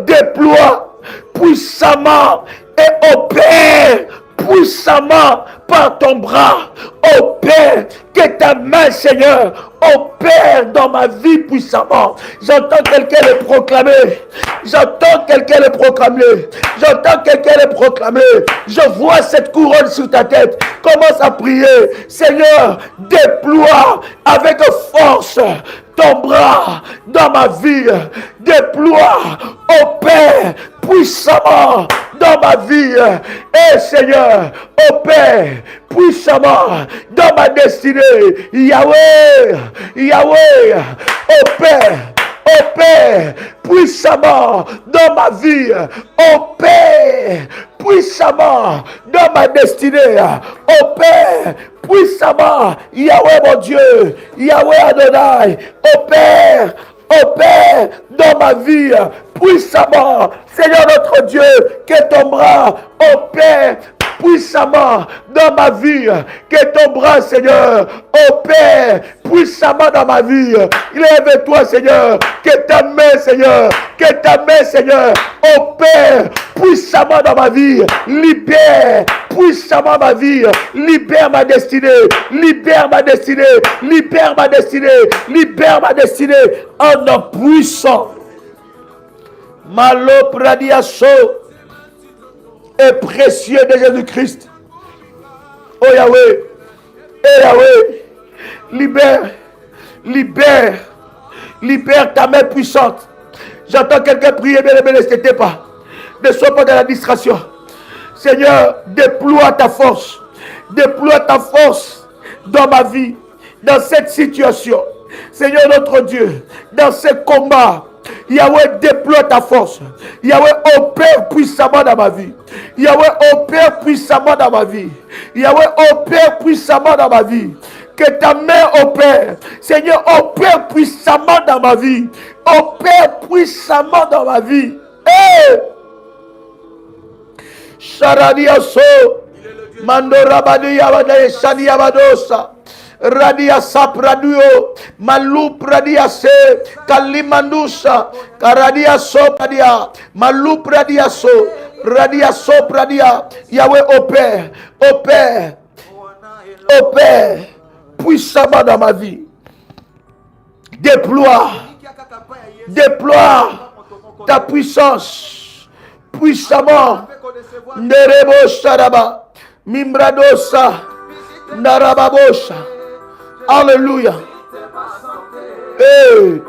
déploie puissamment et opère puissamment par ton bras. Opère, que ta main, Seigneur, opère dans ma vie puissamment. J'entends quelqu'un le proclamer. J'entends quelqu'un le proclamer. J'entends quelqu'un le proclamer. Je vois cette couronne sur ta tête. Commence à prier. Seigneur, déploie avec force ton bras dans ma vie. Déploie, opère puissamment dans ma vie. Et Seigneur, opère puissamment dans ma destinée. Yahweh, opère puissamment dans ma vie. Opère puissamment dans ma destinée. Opère puissamment, Yahweh mon Dieu, Yahweh Adonai, opère dans ma vie puissamment. Seigneur notre Dieu, que ton bras opère puissamment dans ma vie. Que ton bras, Seigneur, opère puissamment dans ma vie. Lève-toi, Seigneur. Que ta main, Seigneur, opère puissamment dans ma vie. Libère puissamment ma vie. Libère ma destinée. Libère ma destinée. Libère ma destinée. Libère ma destinée. En nom puissant. Malo pradiaso. Et précieux de Jésus-Christ. Oh Yahweh, libère ta main puissante. J'entends quelqu'un prier, bien aimé, ne t'étais pas. Ne sois pas dans la distraction. Seigneur, déploie ta force dans ma vie, dans cette situation. Seigneur notre Dieu, dans ce combat Yahweh, déploie ta force. Yahweh, opère puissamment dans ma vie. Yahweh, opère puissamment dans ma vie. Yahweh, opère puissamment dans ma vie. Que ta main opère. Seigneur, opère puissamment dans ma vie. Opère puissamment dans ma vie. Hey! Sharadiaso. Mandora Badia Bade Shania Badosa. Radia Sapraduo, Malup Radia Se, Kalimandusa, Karadia Sopradia, Malup Radia So, Radia Sopradia, Yahweh opère, opère, opère, puissamment dans ma vie. Déploie ta puissance, puissamment. Nerebo Sharaba, Mimbradosa, Narababosha. Alléluia. Hey.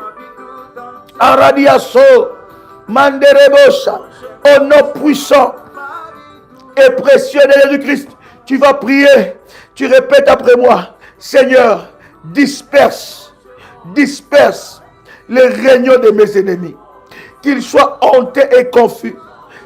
Aradiaso. Manderebosha. Au nom puissant et précieux de Jésus-Christ, tu vas prier. Tu répètes après moi. Seigneur, disperse les réunions de mes ennemis. Qu'ils soient hontés et confus.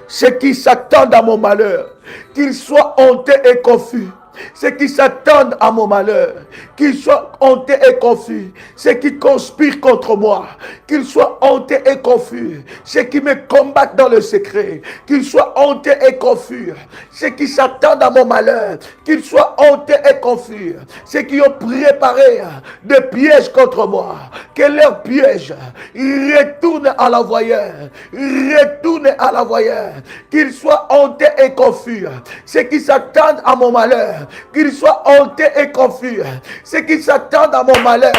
Ceux qui s'attendent à mon malheur. Qu'ils soient hontés et confus. Ceux qui s'attendent à mon malheur, qu'ils soient hontés et confus. Ceux qui conspirent contre moi, qu'ils soient hontés et confus. Ceux qui me combattent dans le secret, qu'ils soient hontés et confus. Ceux qui s'attendent à mon malheur, qu'ils soient hontés et confus. Ceux qui ont préparé des pièges contre moi, que leurs pièges retournent à l'envoyeur. Retournent à l'envoyeur. Qu'ils soient hontés et confus. Ceux qui s'attendent à mon malheur, qu'ils soient hontés et confus. Ceux qui s'attendent à mon malheur,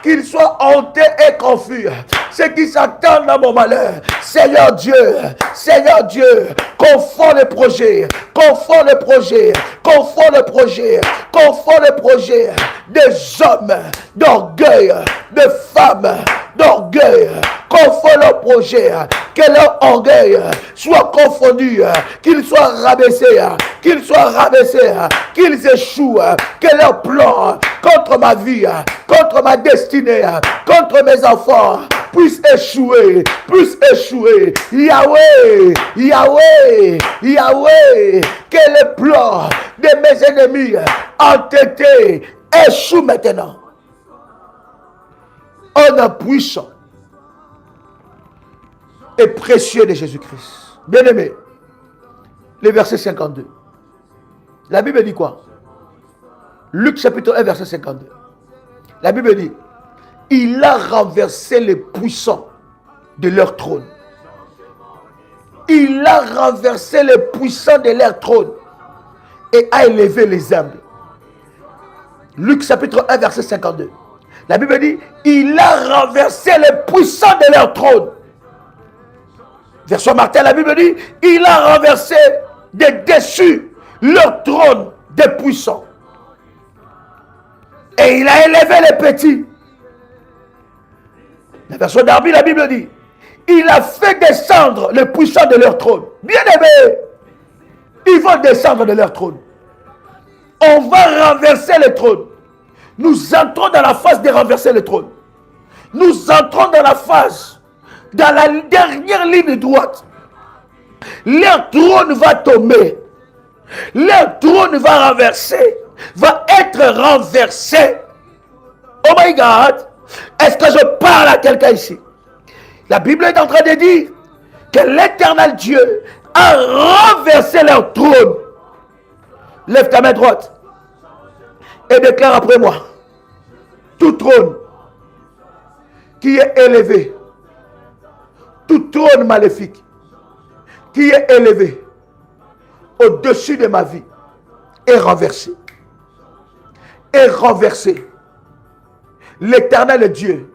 qu'ils soient hontés et confus. Ceux qui s'attendent à mon malheur, Seigneur Dieu, confonds les projets, confonds les projets, confonds les projets, confonds les projets des hommes d'orgueil, des femmes d'orgueil, confonds leurs projets, que leur orgueil soit confondu, qu'ils soient rabaissés, qu'ils échouent, que leur plan contre ma vie, contre ma destinée, contre mes enfants, puisse échouer. Yahweh, que le plan de mes ennemis entêtés échoue maintenant. Au nom puissant et précieux de Jésus-Christ. Bien-aimé, le verset 52. La Bible dit quoi? Luc chapitre 1, verset 52. La Bible dit, il a renversé les puissants de leur trône. Il a renversé les puissants de leur trône et a élevé les humbles. Luc chapitre 1, verset 52. La Bible dit, il a renversé les puissants de leur trône. Version Martin, la Bible dit, il a renversé de dessus leur trône des puissants. Et il a élevé les petits. La version Darby, la Bible dit, il a fait descendre les puissants de leur trône. Bien aimés, ils vont descendre de leur trône. On va renverser le trône. Nous entrons dans la phase de renverser le trône. Nous entrons dans la phase, dans la dernière ligne droite. Leur trône va tomber. Leur trône va renverser. Va être renversé. Oh my God. Est-ce que je parle à quelqu'un ici? La Bible est en train de dire que l'Éternel Dieu a renversé leur trône. Lève ta main droite et déclare après moi. Tout trône qui est élevé, tout trône maléfique qui est élevé au-dessus de ma vie est renversé. Est renversé. L'Éternel Dieu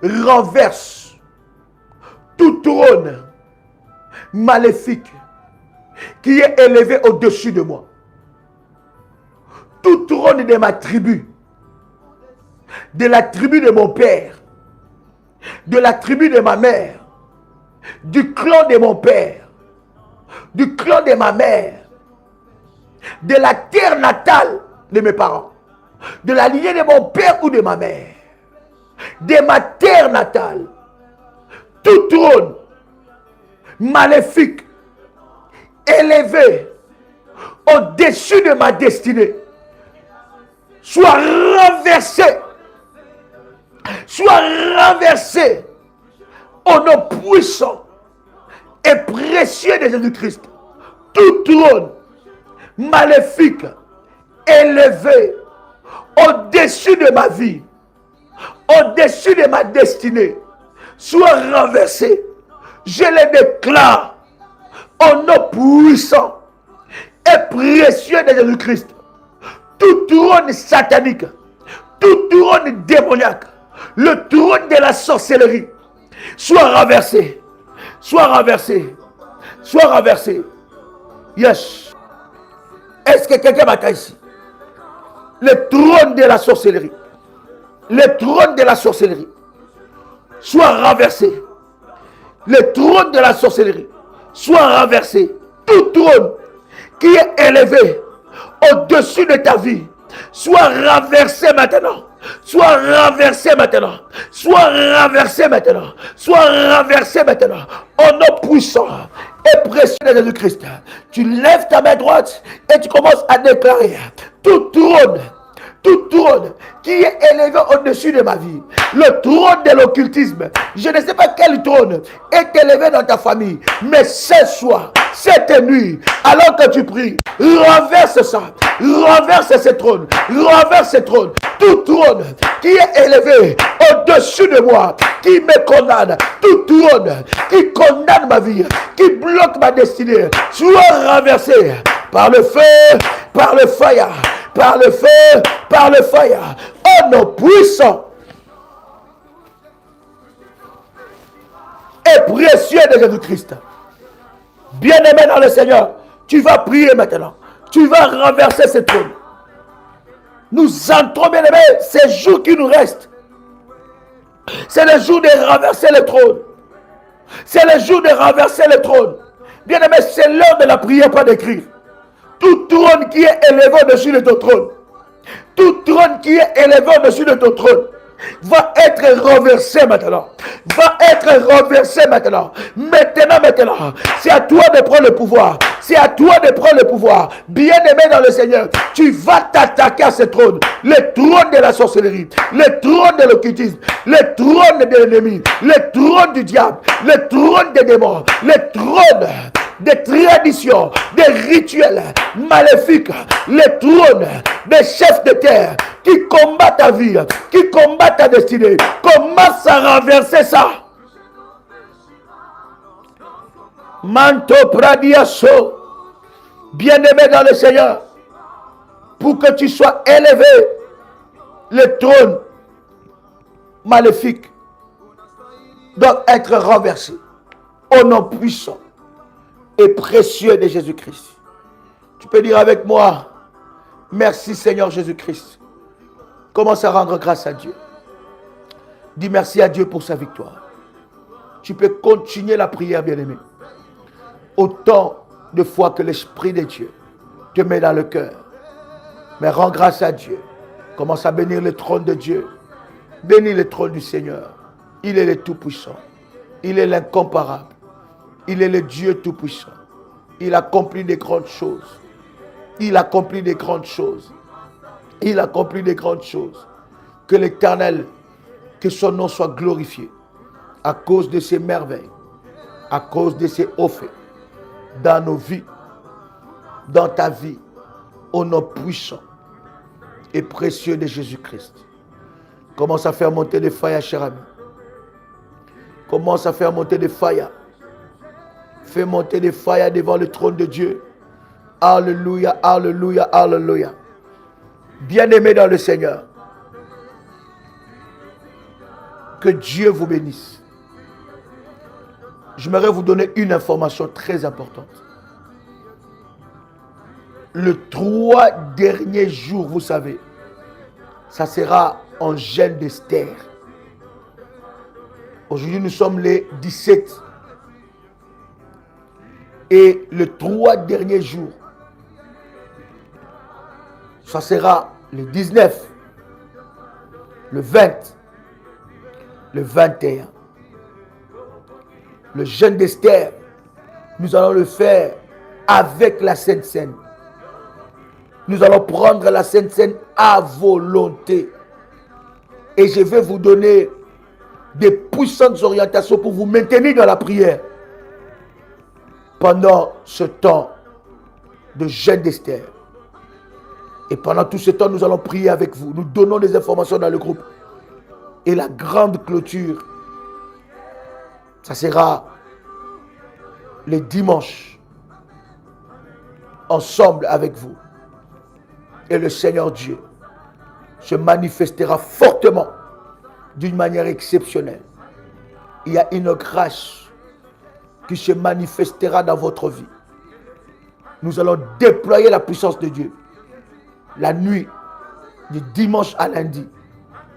renverse tout trône maléfique qui est élevé au-dessus de moi. Tout trône de ma tribu, de la tribu de mon père, de la tribu de ma mère, du clan de mon père, du clan de ma mère, de la terre natale de mes parents, de la lignée de mon père ou de ma mère, de ma terre natale, tout trône maléfique élevé au-dessus de ma destinée soit renversé au nom puissant et précieux de Jésus-Christ. Tout trône maléfique élevé au-dessus de ma vie, au-dessus de ma destinée, soit renversé. Je le déclare au nom puissant et précieux de Jésus-Christ. Tout trône satanique, tout trône démoniaque, le trône de la sorcellerie, soit renversé, soit renversé, soit renversé. Yes. Est-ce que quelqu'un m'attend ici? Le trône de la sorcellerie, le trône de la sorcellerie, soit renversé. Le trône de la sorcellerie, soit renversé. Tout trône qui est élevé au-dessus de ta vie, soit renversé maintenant. Soit renversé maintenant. Soit renversé maintenant. Soit renversé maintenant. Au nom puissant et précieux de Jésus-Christ. Tu lèves ta main droite et tu commences à déclarer tout trône qui est élevé au-dessus de ma vie, le trône de l'occultisme. Je ne sais pas quel trône est élevé dans ta famille, mais ce soir, cette nuit, alors que tu pries, renverse ça, renverse ce trône, renverse ce trône. Tout trône qui est élevé au-dessus de moi, qui me condamne, tout trône qui condamne ma vie, qui bloque ma destinée, soit renversé par le feu, par le fire, par le feu, par le fire, oh non puissant et précieux de Jésus-Christ. Bien-aimé dans le Seigneur, tu vas prier maintenant. Tu vas renverser ce trône. Nous entrons, bien-aimé, ces jours qui nous restent. C'est le jour de renverser le trône. C'est le jour de renverser le trône. Bien-aimé, c'est l'heure de la prière, pas d'écrire. Tout trône qui est élevé au-dessus de ton trône, tout trône qui est élevé au-dessus de ton trône, va être renversé maintenant. Va être renversé maintenant. Maintenant. C'est à toi de prendre le pouvoir. C'est à toi de prendre le pouvoir. Bien-aimé dans le Seigneur, tu vas t'attaquer à ce trône. Le trône de la sorcellerie, le trône de l'occultisme, le trône de l'ennemi, le trône du diable, le trône des démons, le trône des traditions, des rituels maléfiques, le trône des chefs de terre qui combattent ta vie, qui combattent ta destinée. Commence à renverser ça. Manto Pradiaso, bien-aimé dans le Seigneur, pour que tu sois élevé, le trône maléfique doit être renversé au nom puissant et précieux de Jésus-Christ. Tu peux dire avec moi, merci Seigneur Jésus-Christ. Commence à rendre grâce à Dieu. Dis merci à Dieu pour sa victoire. Tu peux continuer la prière, bien-aimé. Autant de fois que l'Esprit de Dieu te met dans le cœur. Mais rends grâce à Dieu. Commence à bénir le trône de Dieu. Bénis le trône du Seigneur. Il est le Tout-Puissant. Il est l'incomparable. Il est le Dieu Tout-Puissant. Il accomplit des grandes choses. Il accomplit des grandes choses. Il accomplit des grandes choses. Que l'Éternel, que son nom soit glorifié à cause de ses merveilles, à cause de ses hauts faits, dans nos vies, dans ta vie, au nom puissant et précieux de Jésus-Christ. Commence à faire monter des fire, cher ami. Commence à faire monter des fire. Fais monter des fire devant le trône de Dieu. Alléluia, alléluia, alléluia. Bien-aimé dans le Seigneur, que Dieu vous bénisse. J'aimerais vous donner une information très importante. Les 3 derniers jours, vous savez, ça sera en jeûne d'Esther. Aujourd'hui, nous sommes les 17. Et les 3 derniers jours, ça sera le 19, le 20, le 21 Le jeûne d'Esther, nous allons le faire avec la Sainte Seine. Nous allons prendre la Sainte Seine à volonté. Et je vais vous donner des puissantes orientations pour vous maintenir dans la prière pendant ce temps de jeûne d'Esther. Et pendant tout ce temps, nous allons prier avec vous. Nous donnons des informations dans le groupe. Et la grande clôture, ça sera le dimanche, ensemble avec vous. Et le Seigneur Dieu se manifestera fortement, d'une manière exceptionnelle. Il y a une grâce qui se manifestera dans votre vie. Nous allons déployer la puissance de Dieu. La nuit, du dimanche à lundi,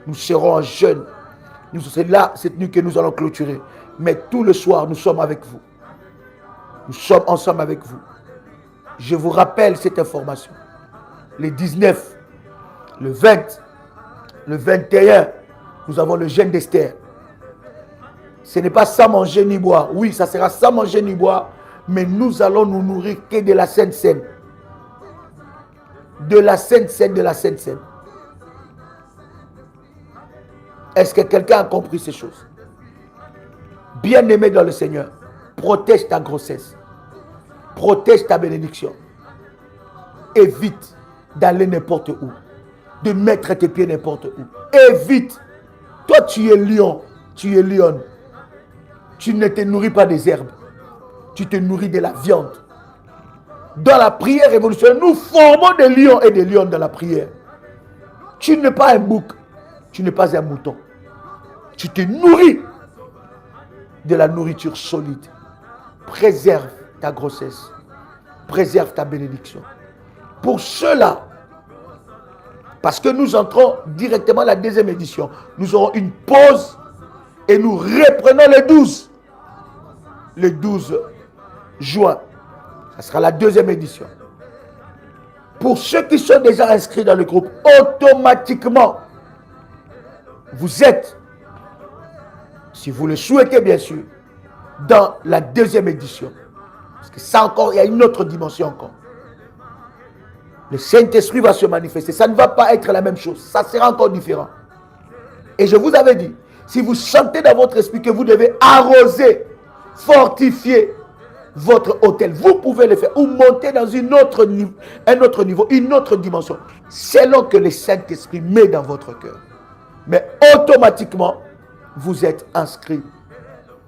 nous serons en jeûne. C'est là, cette nuit, que nous allons clôturer. Mais tout le soir, nous sommes avec vous. Nous sommes ensemble avec vous. Je vous rappelle cette information. Le 19, le 20, le 21, nous avons le jeûne d'Esther. Ce n'est pas sans manger ni boire. Oui, ça sera sans manger ni boire, mais nous allons nous nourrir que de la Sainte Seine. De la Sainte Seine, de la Sainte Seine. Est-ce que quelqu'un a compris ces choses? Bien-aimé dans le Seigneur, protège ta grossesse. Protège ta bénédiction. Évite d'aller n'importe où. De mettre tes pieds n'importe où. Évite. Toi, tu es lion. Tu es lionne. Tu ne te nourris pas des herbes. Tu te nourris de la viande. Dans la prière révolutionnaire, nous formons des lions et des lionnes dans la prière. Tu n'es pas un bouc. Tu n'es pas un mouton. Tu te nourris de la nourriture solide. Préserve ta grossesse. Préserve ta bénédiction. Pour cela, parce que nous entrons directement à la deuxième édition, nous aurons une pause et nous reprenons le 12. Le 12 juin. Ça sera la deuxième édition. Pour ceux qui sont déjà inscrits dans le groupe, automatiquement, vous êtes, si vous le souhaitez bien sûr, dans la deuxième édition. Parce que ça encore, il y a une autre dimension encore. Le Saint-Esprit va se manifester. Ça ne va pas être la même chose. Ça sera encore différent. Et je vous avais dit, si vous sentez dans votre esprit que vous devez arroser, fortifier votre hôtel, vous pouvez le faire. Ou monter dans un autre niveau, une autre dimension. Selon que le Saint-Esprit met dans votre cœur. Mais automatiquement, vous êtes inscrit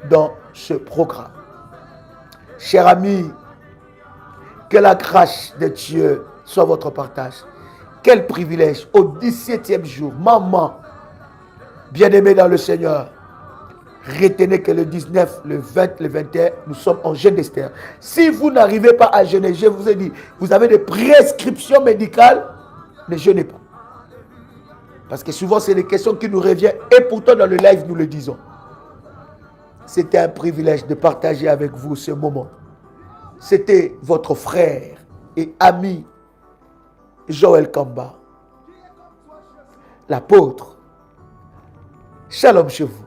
dans ce programme. Chers amis, que la grâce de Dieu soit votre partage. Quel privilège au 17e jour. Maman, bien-aimée dans le Seigneur, retenez que le 19, le 20, le 21, nous sommes en jeûne d'Esther. Si vous n'arrivez pas à jeûner, je vous ai dit, vous avez des prescriptions médicales, ne jeûnez pas. Parce que souvent, c'est des questions qui nous reviennent et pourtant dans le live, nous le disons. C'était un privilège de partager avec vous ce moment. C'était votre frère et ami Joël Kamba, l'apôtre. Shalom chez vous.